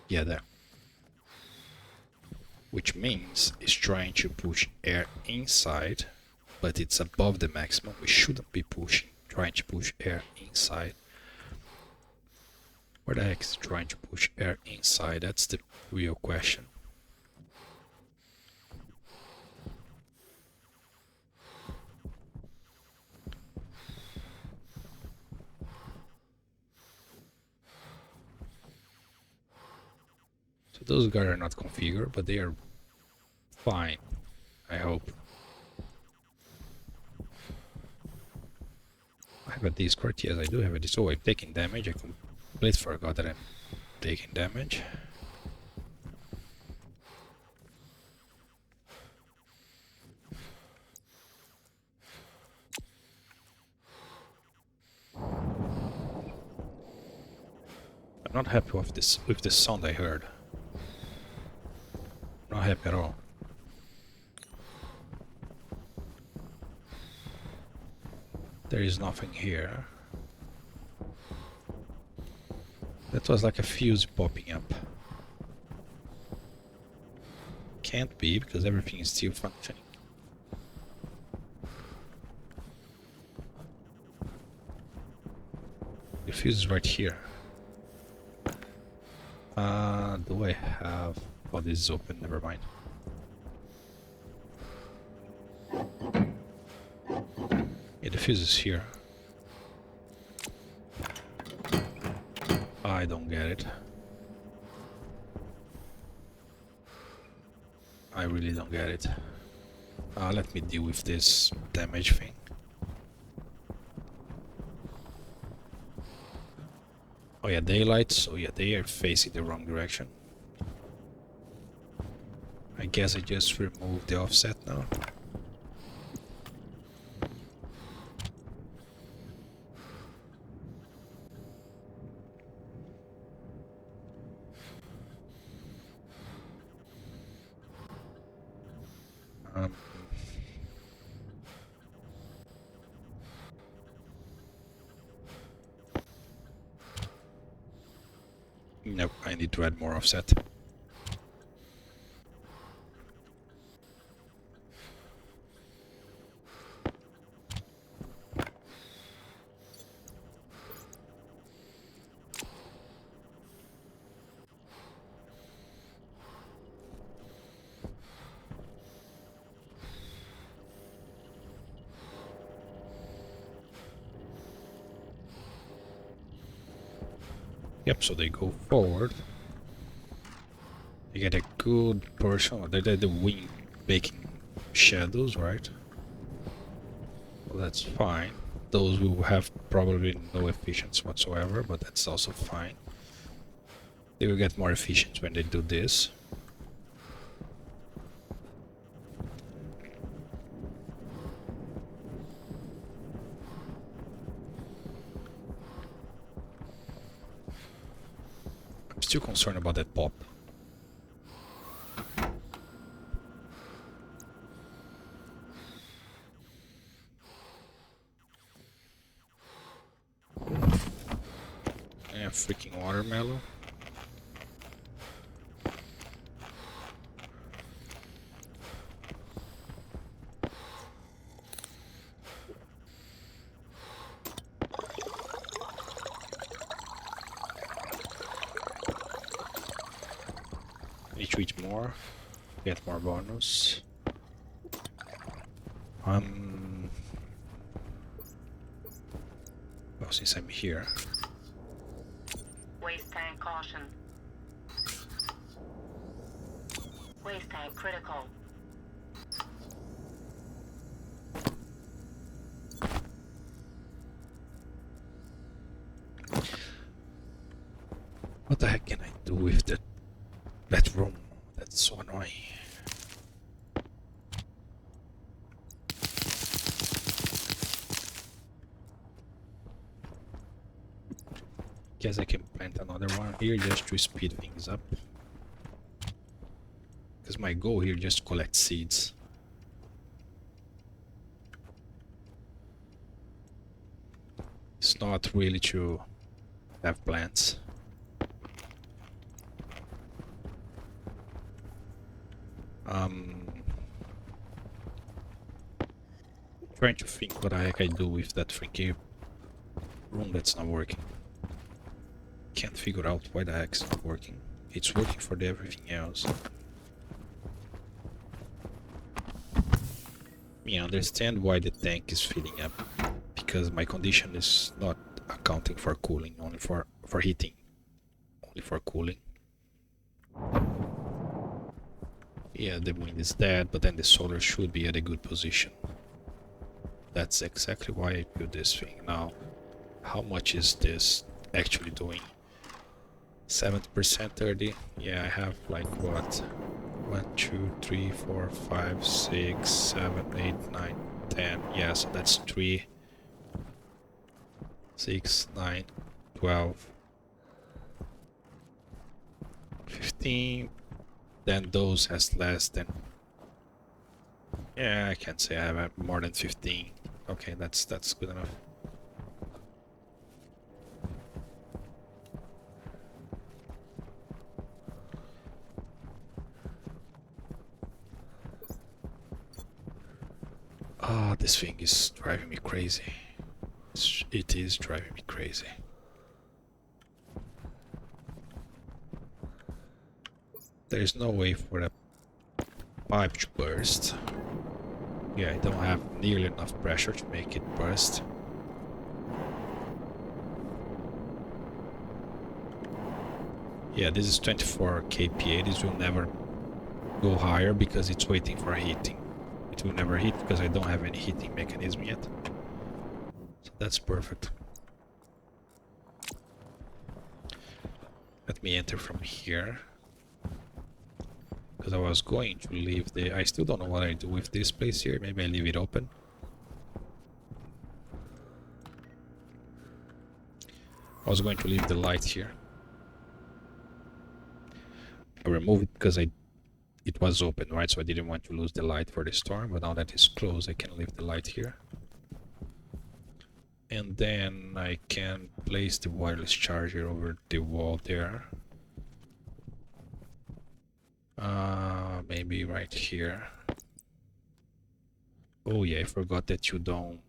Yeah, there. Which means it's trying to push air inside, but it's above the maximum. We shouldn't be trying to push air inside. Where the heck is it trying to push air inside? That's the real question. So those guys are not configured, but they are fine, I hope. I have a Discord. Yes, I do have a Discord. Oh, I'm taking damage. I Please forgot that I'm taking damage. I'm not happy with the sound I heard. Not happy at all. There is nothing here. That was like a fuse popping up. Can't be, because everything is still functioning. The fuse is right here. Do I have... Oh, this is open, never mind. Yeah, the fuse is here. I don't get it. I really don't get it. Let me deal with this damage thing. Oh yeah, daylight, so yeah, they are facing the wrong direction. I guess I just remove the offset now. Nope, I need to add more offset. Yep, so they go forward. You get a good portion. They're the wing making shadows, right? Well, that's fine. Those will have probably no efficiency whatsoever, but that's also fine. They will get more efficient when they do this. I'm still concerned about that pop. Yeah, freaking watermelon. Need to eat more, get more bonus. Well, since I'm here, Waste tank caution. Waste tank critical. what the heck can I do with that room? That's so annoying. Guess I can plant another one here just to speed things up. Because my goal here is just to collect seeds. It's not really to have plants. Trying to think what the heck I do with that freaking room that's not working. Can't figure out why the heck it's not working. It's working for everything else. I understand why the tank is filling up, because my condition is not accounting for cooling, only for heating, only for cooling. Yeah, the wind is dead, but then the solar should be at a good position. That's exactly why I built this thing. Now, how much is this actually doing? 70%, 30. Yeah, I have like what? 1, 2, 3, 4, 5, 6, 7, 8, 9, 10. Yeah, so that's 3, 6, 9, 12, 15. Then those has less than. Yeah, I can't say I have more than 15. Okay, that's good enough. Ah, this thing is driving me crazy. It is driving me crazy. There's no way for the pipe to burst. Yeah, I don't have nearly enough pressure to make it burst. Yeah, this is 24 kPa. This will never go higher because it's waiting for heating. It will never heat because I don't have any heating mechanism yet. So that's perfect. Let me enter from here. Because I was going to leave the... I still don't know what I do with this place here. Maybe I leave it open. I was going to leave the light here. I removed it because it was open, right? So I didn't want to lose the light for the storm. But now that it's closed, I can leave the light here. And then I can place the wireless charger over the wall there. Maybe right here. Oh yeah, I forgot that you don't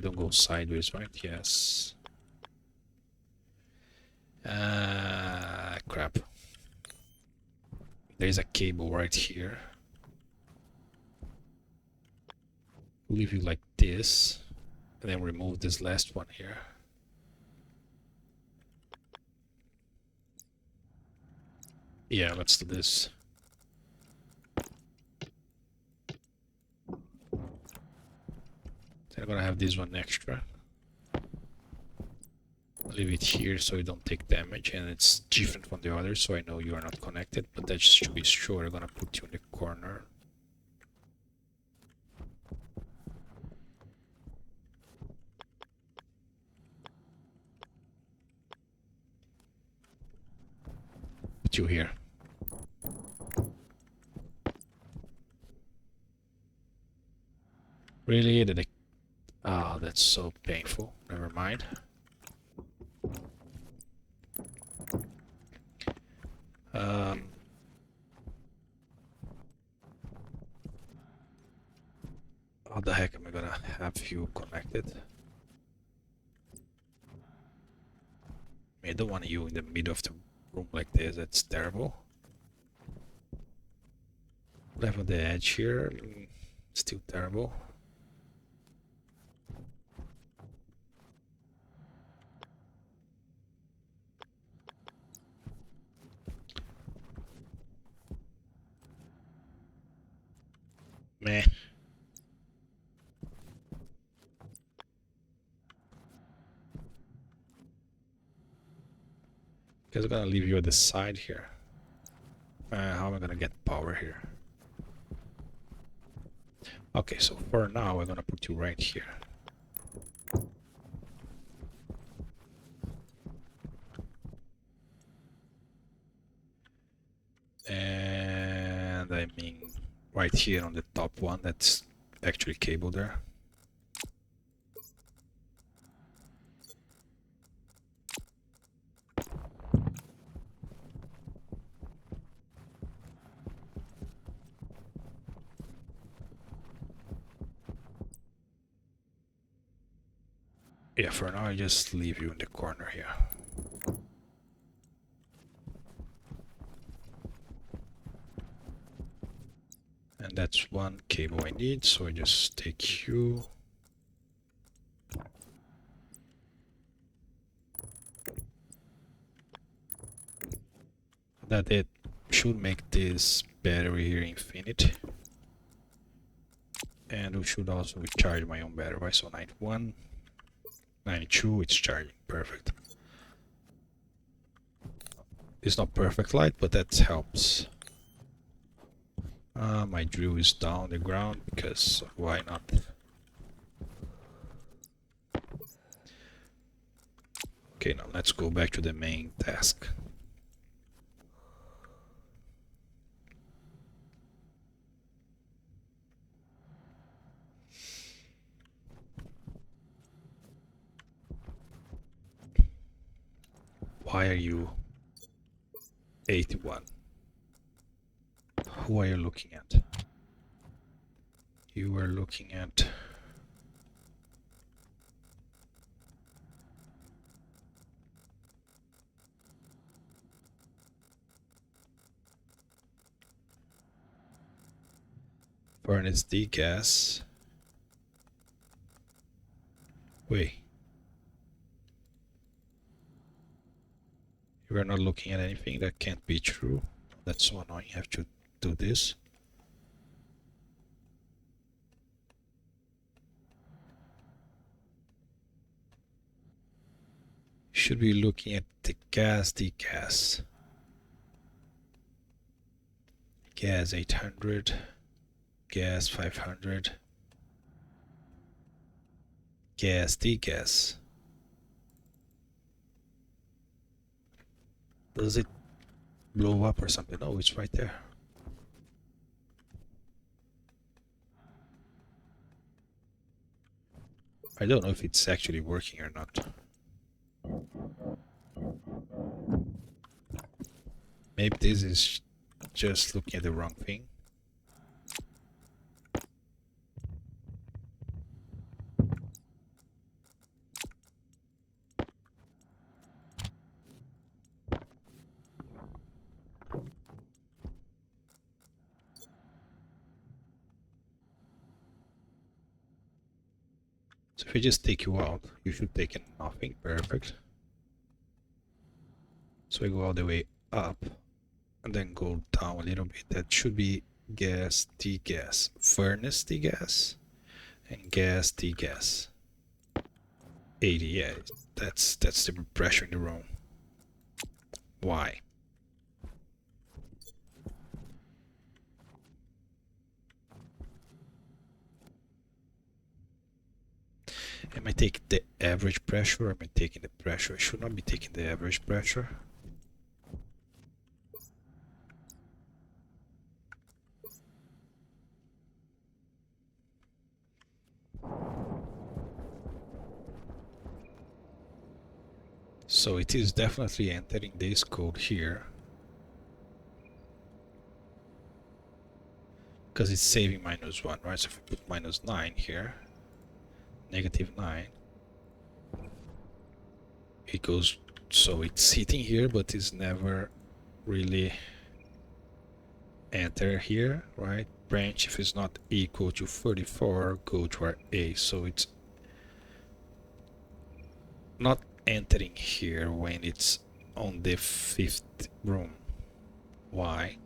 go sideways, right? Yes. Crap. There's a cable right here. Leave you like this, and then remove this last one here. Yeah, let's do this. Then I'm gonna have this one extra. Leave it here so you don't take damage, and it's different from the others, so I know you are not connected, but that should be sure. I'm gonna put you in the corner. Put you here. Really? Did I... Oh, that's so painful. Never mind. How the heck am I gonna have you connected? I don't want you in the middle of the room like this. That's terrible. Left on the edge here. Still terrible. Meh. Guess I'm gonna leave you at the side here. How am I gonna get power here? Okay, so for now we're gonna put you right here. And I mean right here on the top one that's actually cable there. Yeah, for now I just leave you in the corner here. And that's one cable I need, so I just take you. That it should make this battery here infinite. And we should also recharge my own battery, right? So 91, 92, it's charging, perfect. It's not perfect light, but that helps. My drill is down the ground because why not? Okay, now let's go back to the main task. Why are you 81? Who are you looking at? You are looking at furnace degas. Wait, you are not looking at anything. That can't be true. That's so annoying. You have to do this. You should be looking at the gas degas. Gas 800, gas 500, gas degas. Does it blow up or something? Oh, it's right there. I don't know if it's actually working or not. Maybe this is just looking at the wrong thing. So if I just take you out, you should take in nothing. Perfect. So I go all the way up and then go down a little bit. That should be gas degas, furnace degas, and gas degas. 80, yeah, that's the pressure in the room. Why? Am I taking the average pressure or am I taking the pressure? I should not be taking the average pressure. So it is definitely entering this code here. Because it's saving -1, right? So if I put -9 here, -9, it goes, so it's hitting here, but it's never really enter here, right? Branch, if it's not equal to 34, go to our A. So it's not entering here when it's on the 5th room. Why?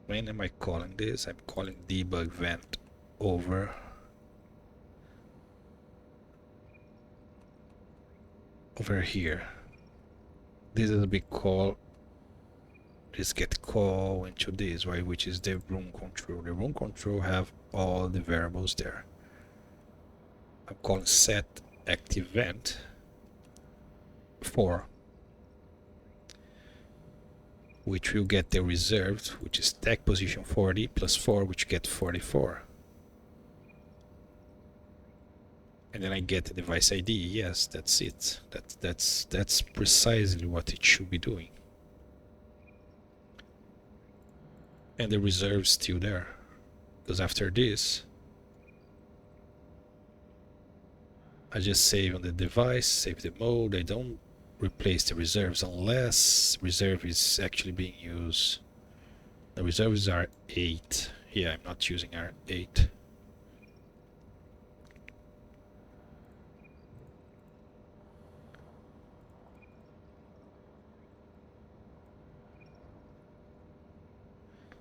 When am I calling this? I'm calling debug vent over here. This is a big call. This get call into this, right? Which is the room control. The room control have all the variables there. I'm calling set active vent 4, which will get the reserved, which is tech position 40 plus 4, which get 44. And then I get the device ID. Yes, that's it. That's precisely what it should be doing. And the reserve's still there, because after this, I just save on the device, save the mode. I don't replace the reserves unless reserve is actually being used. The reserves are 8. Yeah, I'm not using R8.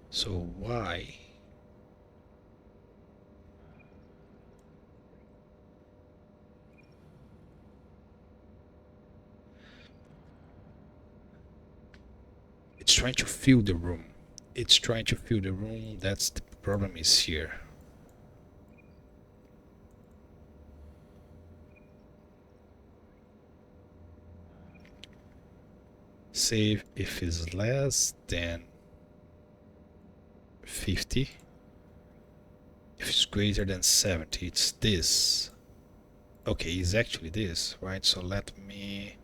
So why? trying to fill the room. It's trying to fill the room. That's the problem is here. Save if it's less than 50. If it's greater than 70, it's this. Okay, it's actually this, right? So let me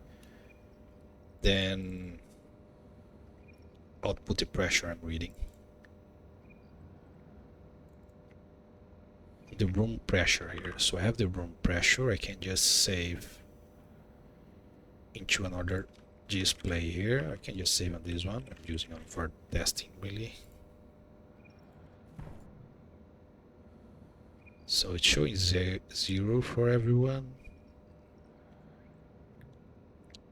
then output the pressure I'm reading. The room pressure here. So I have the room pressure. I can just save into another display here. I can just save on this one. I'm using it for testing really. So it's showing 0 for everyone.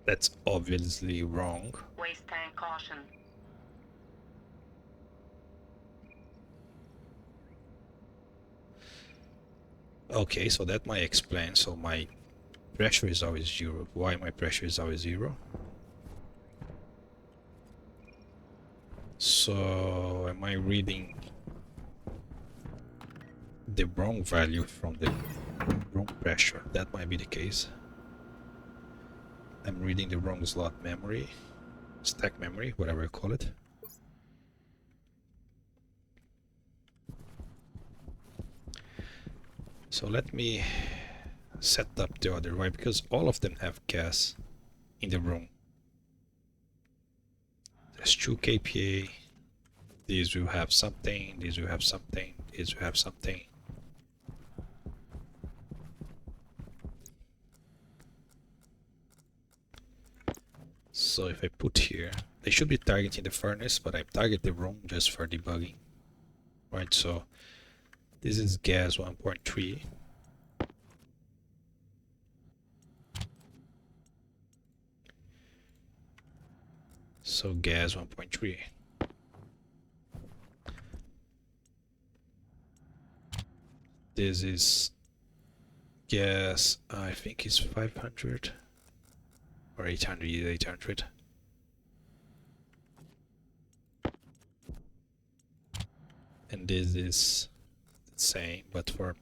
That's obviously wrong. Waste tank caution. Okay, so that might explain. So my pressure is always 0. Why my pressure is always 0? So am I reading the wrong value from the room pressure? That might be the case. I'm reading the wrong slot memory, stack memory, whatever you call it. So let me set up the other way, because all of them have gas in the room. There's 2 kPa. These will have something, these will have something, these will have something. So if I put here, they should be targeting the furnace, but I target the room just for debugging. Right, so this is gas 1.3. So gas 1.3. This is gas, I think it's 500 or 800, 800. And this is the same, but for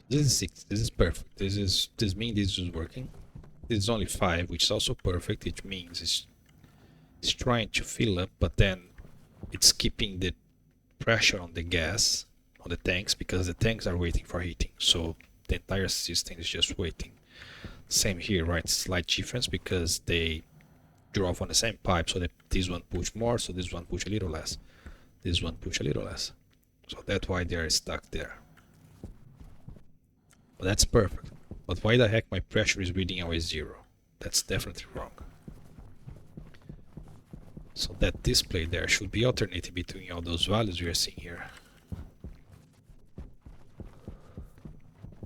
this is 6. This is perfect. This means this is working. This is only 5, which is also perfect. It means it's trying to fill up, but then it's keeping the pressure on the gas on the tanks, because the tanks are waiting for heating. So the entire system is just waiting. Same here, right? Slight difference because they drove on the same pipe, so that this one push more, so this one push a little less. This one push a little less. So that's why they are stuck there. But that's perfect. But why the heck my pressure is reading always 0? That's definitely wrong. So that display there should be alternating between all those values we are seeing here.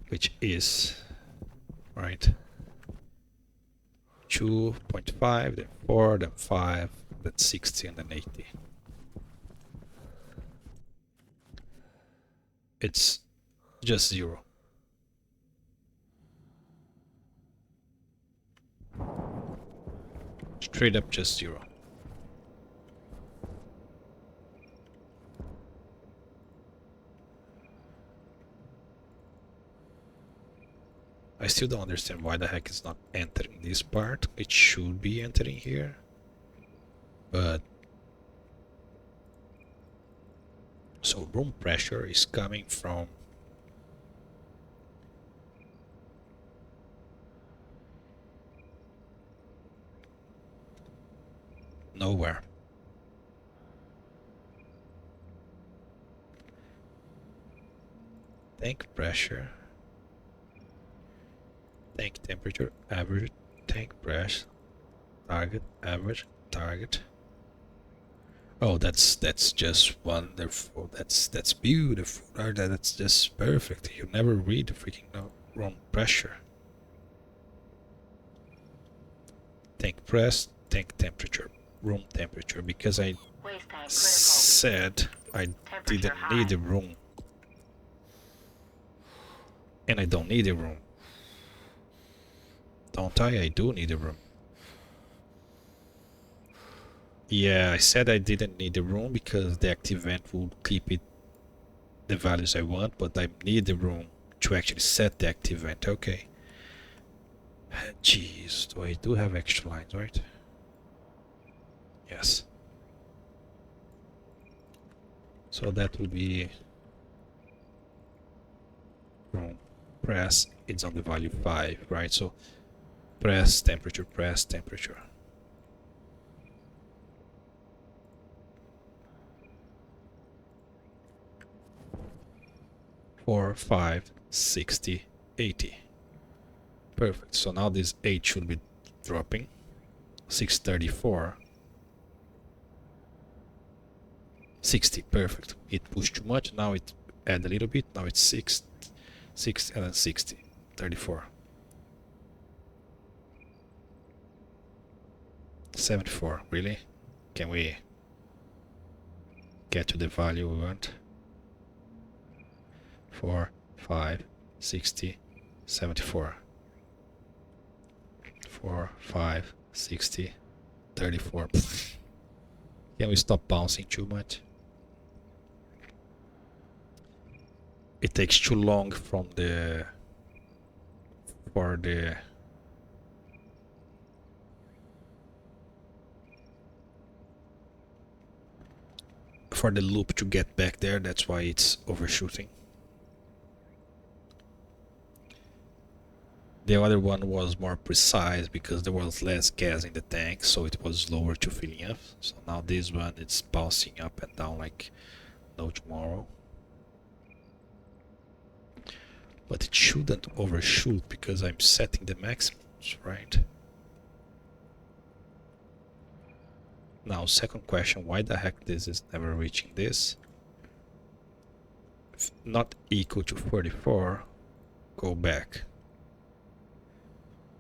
Which is, right, 2.5, then 4, then 5, then 60, and then 80. It's just 0. Straight up just 0. I still don't understand why the heck it's not entering this part. It should be entering here. But so room pressure is coming from nowhere. Tank pressure, tank temperature, average tank pressure, target, average, target. Oh, that's just wonderful. That's beautiful. That's just perfect. You never read the freaking room pressure. Tank press, tank temperature, room temperature, because I Waste tank critical. said I Temperature didn't high. need the room. And I don't need a room. Don't I? I do need a room. Yeah, I said I didn't need a room because the active event would keep it the values I want, but I need the room to actually set the active event. Okay. Jeez, so I do have extra lines, right? Yes. So that will be room press. It's on the value 5, right? So press temperature, press temperature. 4, 5, 60, 80. Perfect. So now this 8 should be dropping. 634. 60. Perfect. It pushed too much. Now it add a little bit. Now it's 6, 6, and then 60. 34. 74. Really? Can we get to the value we want? 4, 5, 60, 74. 4, 5, 60, 34. Can we stop bouncing too much? It takes too long from the for the loop to get back there. That's why it's overshooting. The other one was more precise because there was less gas in the tank, so it was slower to filling up. So now this one, it's bouncing up and down like no tomorrow. But it shouldn't overshoot because I'm setting the maximums, right? Now, second question, why the heck this is never reaching this? If not equal to 44, go back.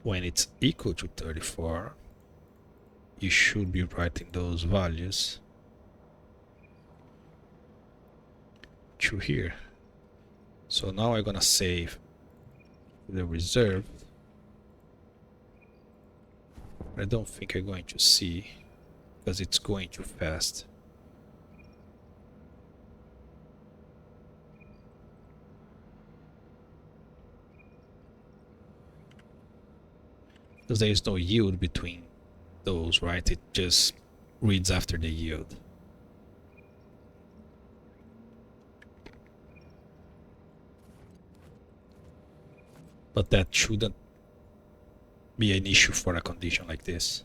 When it's equal to 34, you should be writing those values to here. So now I'm gonna save the reserve. I don't think I'm going to see because it's going too fast. Because there is no yield between those, right? It just reads after the yield. But that shouldn't be an issue for a condition like this.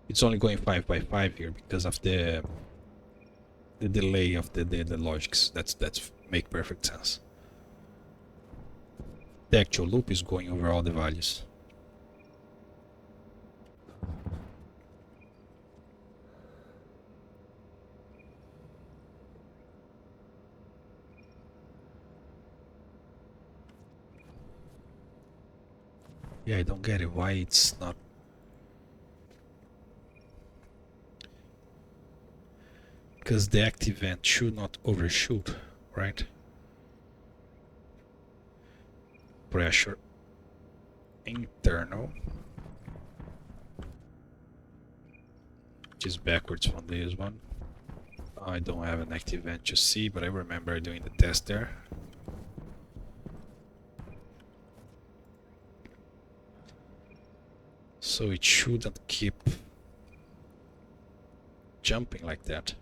It's only going 5 by 5 here because of the delay of the logics. That's make perfect sense. The actual loop is going over all the values. Yeah, I don't get it. Why it's not... Because the active event should not overshoot, right? Pressure internal, which is backwards from this one. I don't have an active event to see, but I remember doing the test there. So it shouldn't keep jumping like that.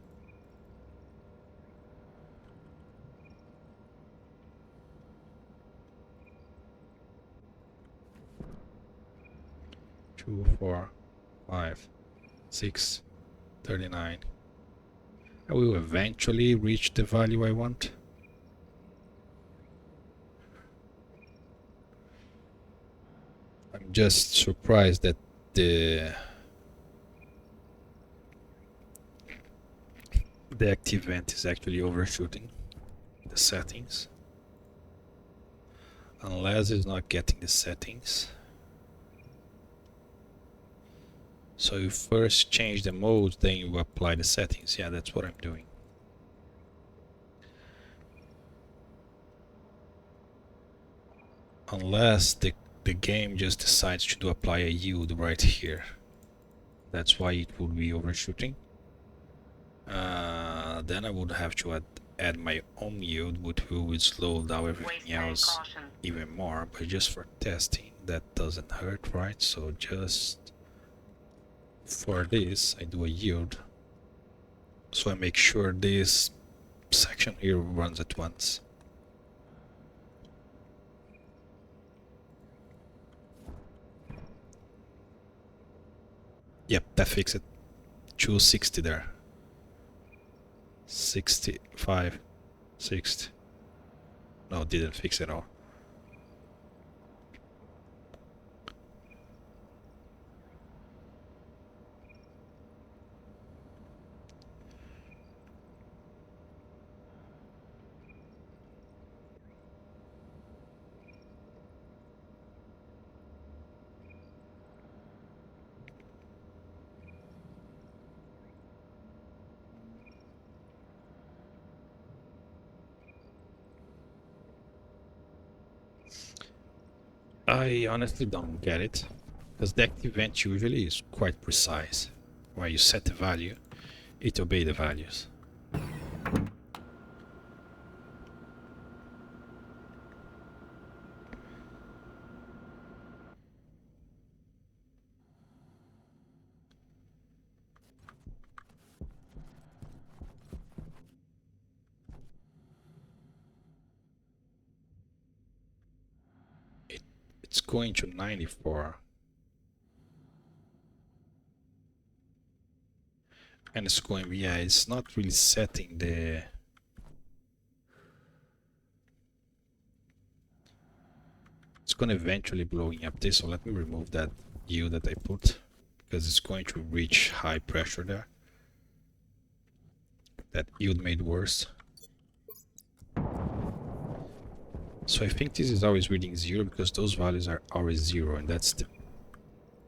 Two, 4, 5, 6, 39. I will eventually reach the value I want. I'm just surprised that the active event is actually overshooting the settings. unless it's not getting the settings. So you first change the mode, then you apply the settings. Yeah, that's what I'm doing. Unless the game just decides to apply a yield right here. That's why it would be overshooting. Then I would have to add my own yield, which will slow down everything else even more. But just for testing, that doesn't hurt, right? So just for this, I do a yield. So I make sure this section here runs at once. Yep, that fixed it. 260 there. 65, 60. No, didn't fix it all. I honestly don't get it, because the active event usually is quite precise. Where you set the value, it obeys the values. It's going to 94. And it's going, yeah, it's not really setting the... It's going to eventually blowing up this, so let me remove that U that I put, because it's going to reach high pressure there. That yield made worse. So I think this is always reading 0 because those values are always 0, and that's the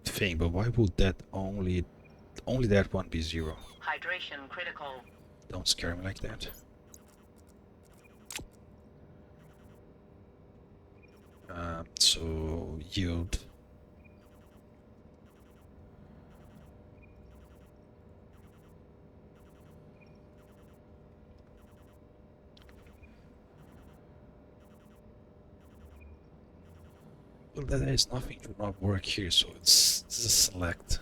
thing. But why would that only that one be 0? Hydration critical. Don't scare me like that. So yield. Well, there is nothing to not work here, so it's just select.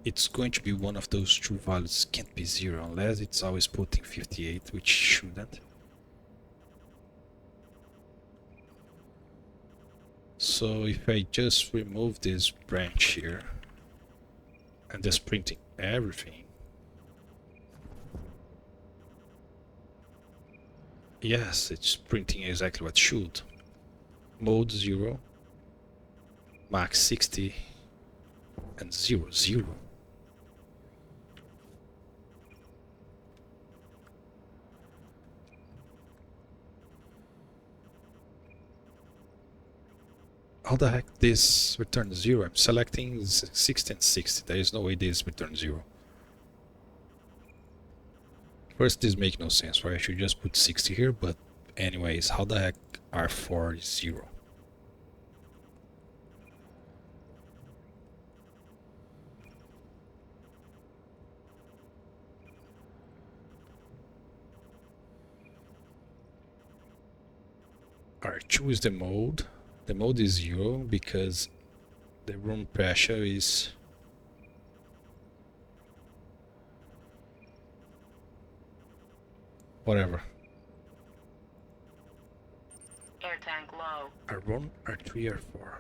It's going to be one of those true values. Can't be 0 unless it's always putting 58, which shouldn't. So if I just remove this branch here and just printing everything, yes, it's printing exactly what it should. Mode 0, max 60, and 0, 0. How the heck this returns 0? I'm selecting 60 and 60. There is no way this returns 0. First, this makes no sense, right? I should just put 60 here, but anyways, how the heck R4 is 0? R2 is the mode. The mode is 0 because the room pressure is... whatever. Air tank low. R1, R3, R4.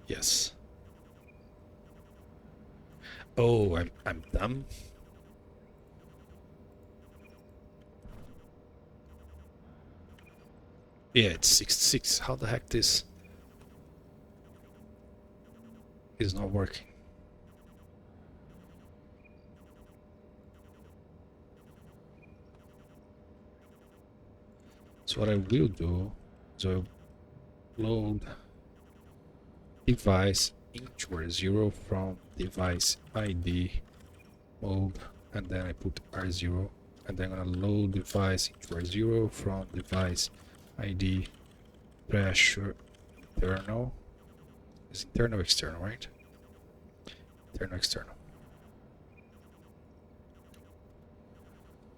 Yes. Oh, I'm dumb. Yeah, it's 66. How the heck this is not working? So what I will do is I'll load device into 0 from device ID mode, and then I put R0, and then I'm gonna load device into 0 from device ID pressure internal. Is internal external, right? Internal external.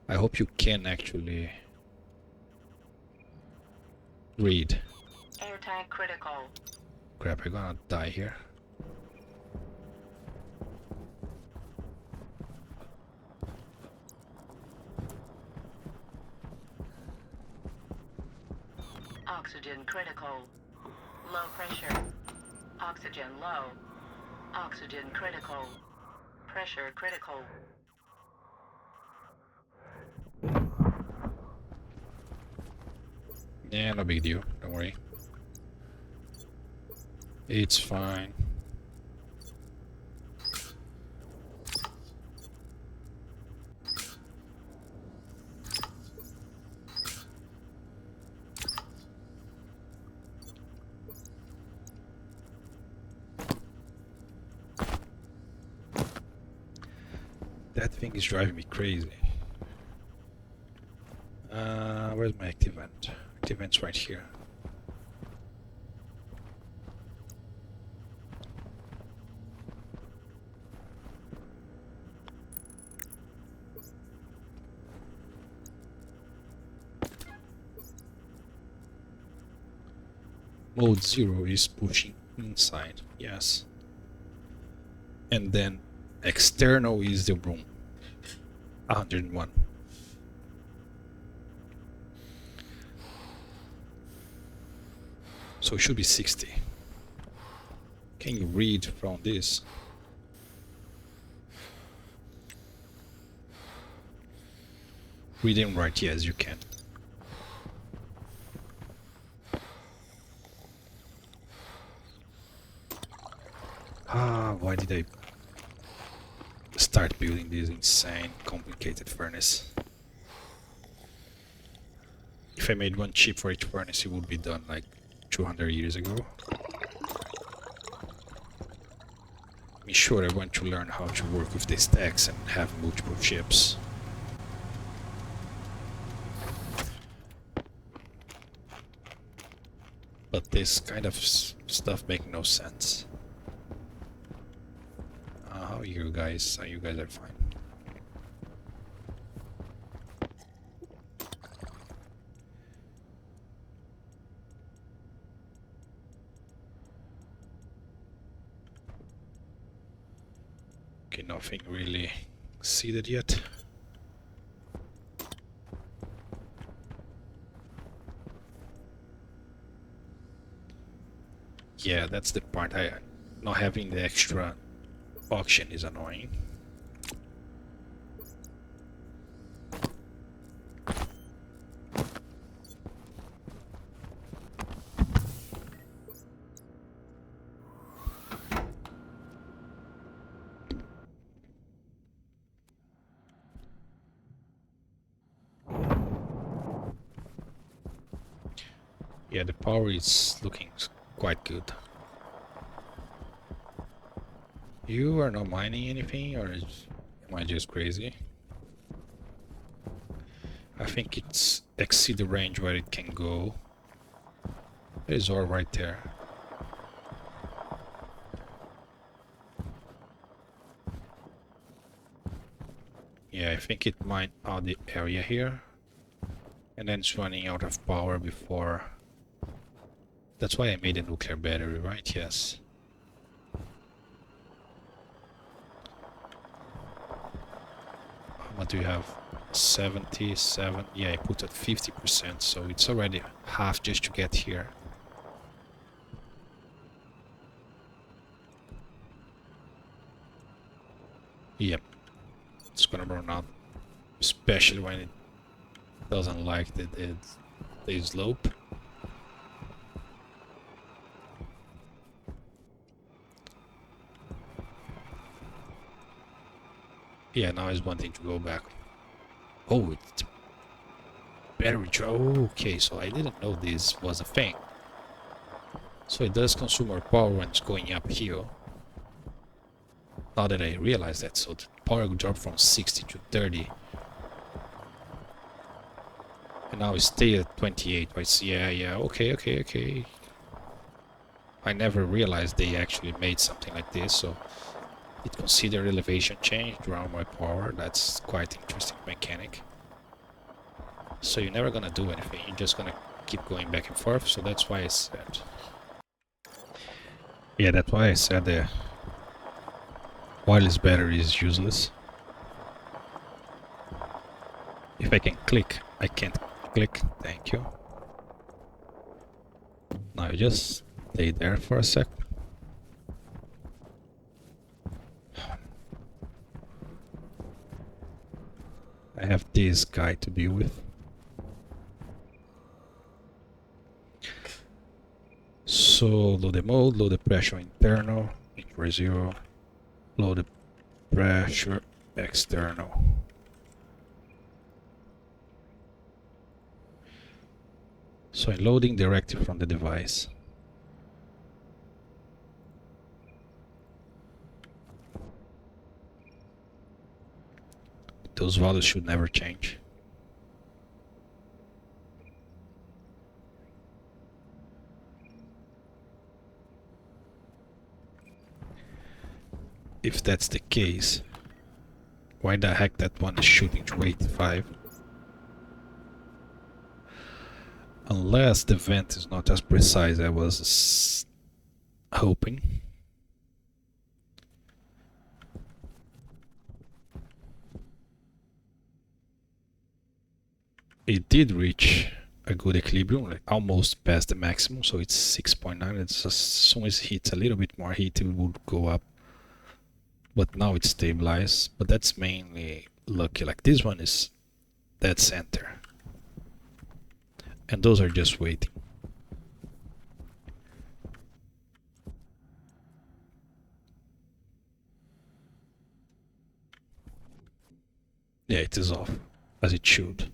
I hope you can actually read. Air tank critical. Crap, I'm gonna die here. Oxygen critical. Low pressure. Oxygen low. Oxygen critical. Pressure critical. Yeah, no big deal. Don't worry. It's fine. That thing is driving me crazy. Where's my active event? Active event's right here. Mode 0 is pushing inside, yes. And then external is the room. 101. So it should be 60. Can you read from this? Read and write, yes you can. Why did I start building this insane complicated furnace? If I made one chip for each furnace, it would be done like 200 years ago. I mean, sure, I want to learn how to work with the stacks and have multiple chips. But this kind of stuff makes no sense. How are you guys? You guys are fine. Okay, nothing really seeded yet. Yeah, that's the part. Not having the extra auction is annoying. Yeah, the power is looking quite good. You are not mining anything, or am I just crazy? I think it's exceed the range where it can go. There's ore right there. Yeah, I think it mined out the area here. And then it's running out of power before... That's why I made a nuclear battery, right? Yes. What do you have? 77. Yeah, I put at 50%, so it's already half just to get here. Yep. It's gonna run out. Especially when it doesn't like the slope. Yeah, now it's wanting to go back. Oh, battery draw. Okay, so I didn't know this was a thing. So it does consume more power when it's going uphill. Now that I realize that, so the power dropped from 60 to 30. And now it stay at 28, right? Yeah, okay. I never realized they actually made something like this, so it considered elevation change, draw more power. That's quite interesting mechanic. So you're never gonna do anything, you're just gonna keep going back and forth, so that's why I said... Yeah, that's why I said the wireless battery is useless. If I can click, I can't click, thank you. Now you just stay there for a sec. I have this guy to deal with. So load the mode, load the pressure internal, for 0, load the pressure external. So I'm loading directly from the device. Those values should never change. If that's the case, why the heck that one is shooting to 85? Unless the vent is not as precise as I was hoping. It did reach a good equilibrium, like almost past the maximum, so it's 6.9. It's as soon as it hits a little bit more heat, it would go up. But now it's stabilized, but that's mainly lucky. Like this one is dead center. And those are just waiting. Yeah, it is off, as it should.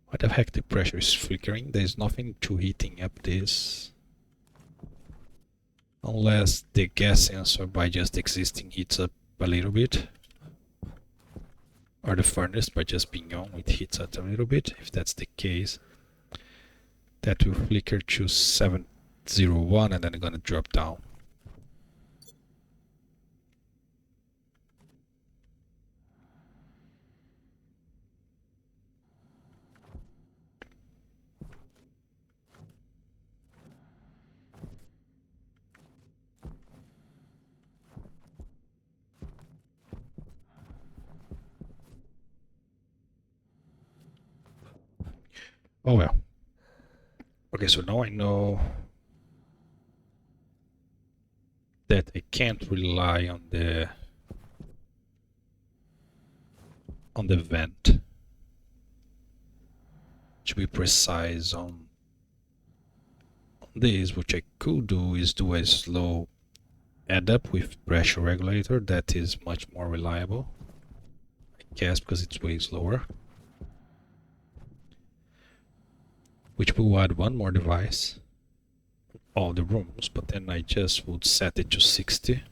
Why the heck the pressure is flickering? There's nothing to heating up this. Unless the gas sensor by just existing heats up a little bit. Or the furnace by just being on, it heats up a little bit. If that's the case, that will flicker to 701 and then it's gonna drop down. Oh well. Okay, so now I know that I can't rely on the vent to be precise on this. What I could do is do a slow add up with pressure regulator. That is much more reliable, I guess, because it's way slower. Which will add one more device, all the rooms, but then I just would set it to 60.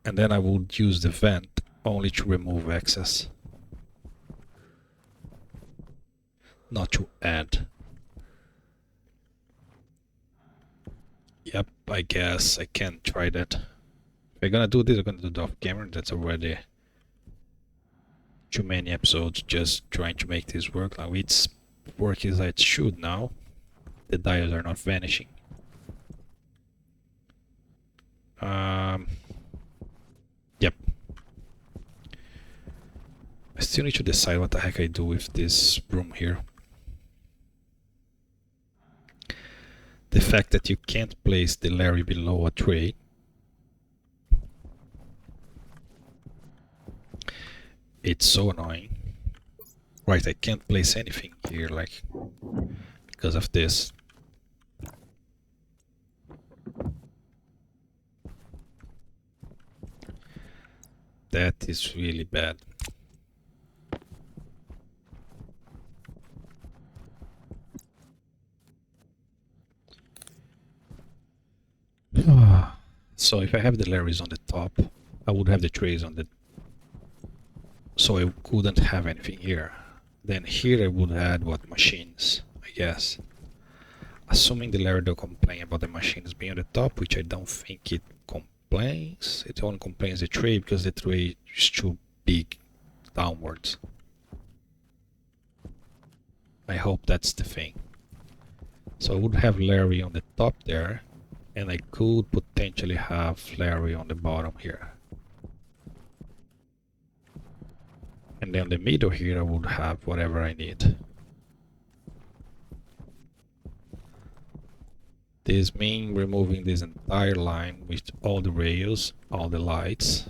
And then I would use the vent only to remove excess, not to add. Yep, I guess I can try that. If I'm gonna do this, I'm gonna do it off camera. That's already too many episodes just trying to make this work. Now it's working as it should now. The dials are not vanishing. Yep. I still need to decide what the heck I do with this broom here. The fact that you can't place the Larry below a tray. It's so annoying. Right, I can't place anything here, like, because of this. That is really bad. So if I have the layers on the top, I would have the trays on the... So I couldn't have anything here. Then here I would add what machines, I guess. Assuming the layer don't complain about the machines being on the top, which I don't think it complains. It only complains the tray because the tray is too big downwards. I hope that's the thing. So I would have Larry on the top there, and I could potentially have Larry on the bottom here. And then the middle here I would have whatever I need. This means removing this entire line with all the rails, all the lights,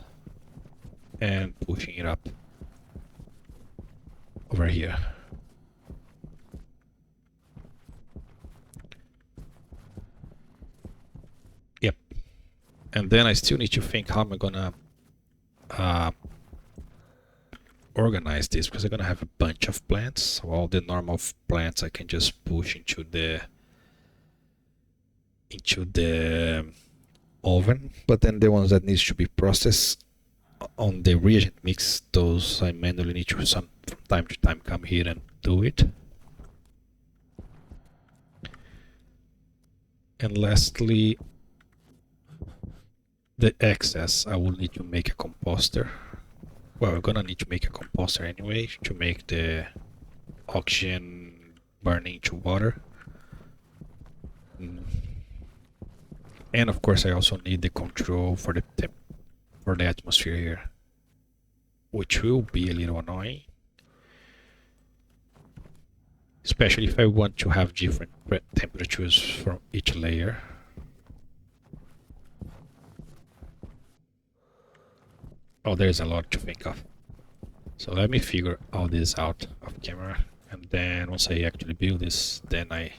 and pushing it up over here. Yep. And then I still need to think how am I gonna organize this, because I'm gonna have a bunch of plants. So all the normal plants I can just push into the oven, but then the ones that needs to be processed on the reagent mix, those I manually need to from time to time come here and do it. And lastly, the excess I will need to make a composter. Well, we're gonna need to make a composter anyway to make the oxygen burn into water. And of course I also need the control for the atmosphere here, which will be a little annoying, especially if I want to have different temperatures from each layer. Oh, there's a lot to think of. So let me figure all this out off camera, and then once I actually build this, then I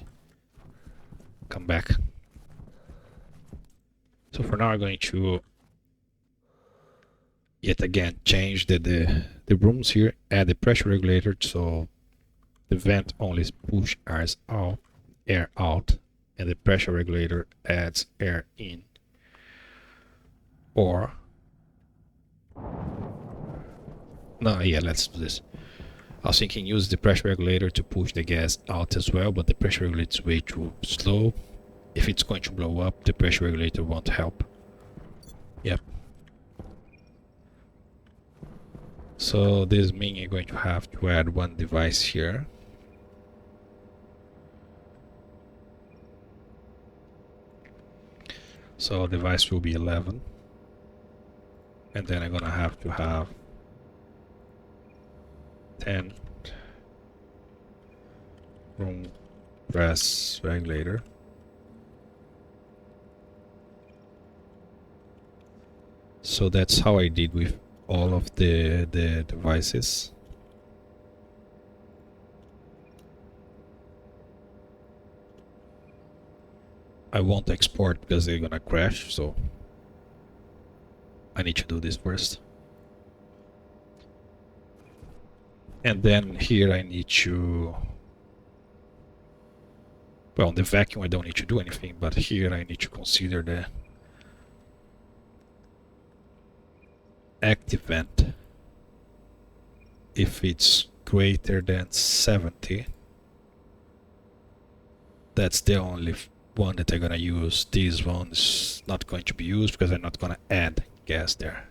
come back. So for now I'm going to yet again change the rooms here, add the pressure regulator so the vent only push air out, and the pressure regulator adds air in. Or no, yeah, let's do this. I was thinking use the pressure regulator to push the gas out as well, but the pressure regulator is way too slow. If it's going to blow up, the pressure regulator won't help. Yep. So this means you're going to have to add one device here. So device will be 11. And then I'm gonna have to have 10 room press regulator. So that's how I did with all of the devices. I won't export because they're gonna crash, so I need to do this first. And then here I need to... Well, on the vacuum I don't need to do anything, but here I need to consider the active vent. If it's greater than 70, that's the only one that I'm gonna use. This one is not going to be used because I'm not gonna add gas there.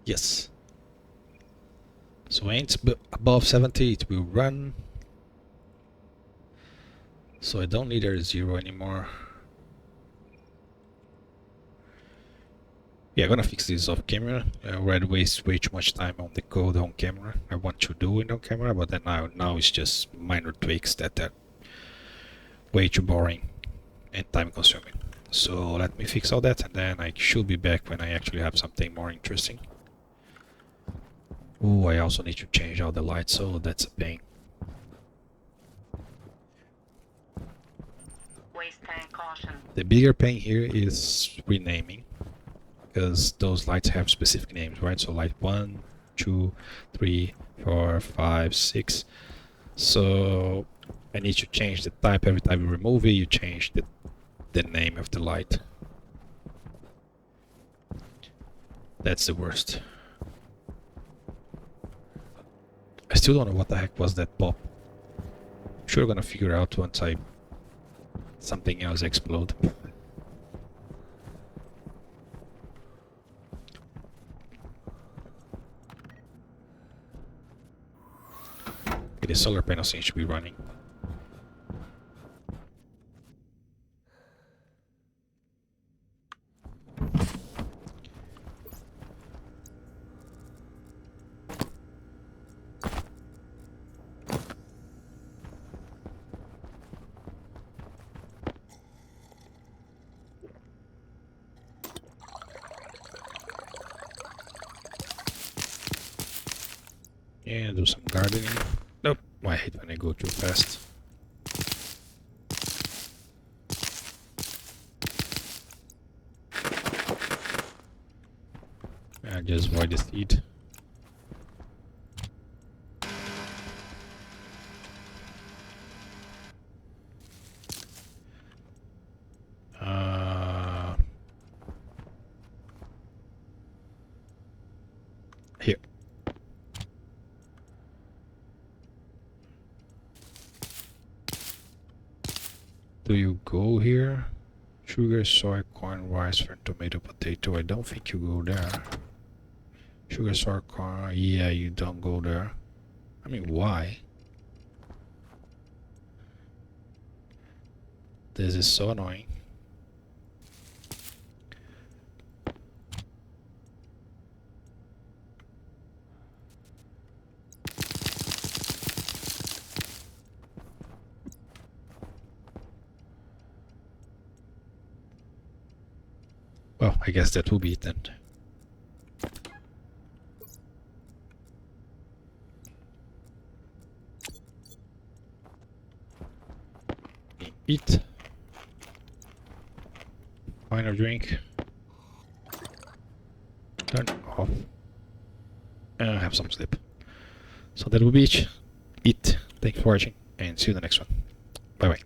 Yes. So when it's above 70 it will run. So I don't need R0 anymore. Yeah, I'm gonna fix this off camera. I already waste way too much time on the code on camera. I want to do it on camera, but then now it's just minor tweaks that are way too boring and time consuming. So let me fix all that, and then I should be back when I actually have something more interesting. Oh, I also need to change all the lights, so that's a pain. Waste tank Caution. The bigger pain here is renaming, because those lights have specific names, right? So light 1, 2, 3, 4, 5, 6. So I need to change the type every time you remove it. You change the name of the light. That's the worst. I still don't know what the heck was that pop. I'm sure I'm gonna figure out once something else explode. Okay, the solar panel seems to be running. Yeah, do some gardening. Nope, I hate when I go too fast. I just avoid the seed. Here. Do you go here? Sugar, soy, corn, rice, for tomato, potato. I don't think you go there. Sugar, soy, corn. Yeah, you don't go there. I mean, why? This is so annoying. Well, I guess that will be it then. Eat. Find a drink. Turn off. And have some sleep. So that will be it. Eat. Thanks for watching and see you in the next one. Bye bye.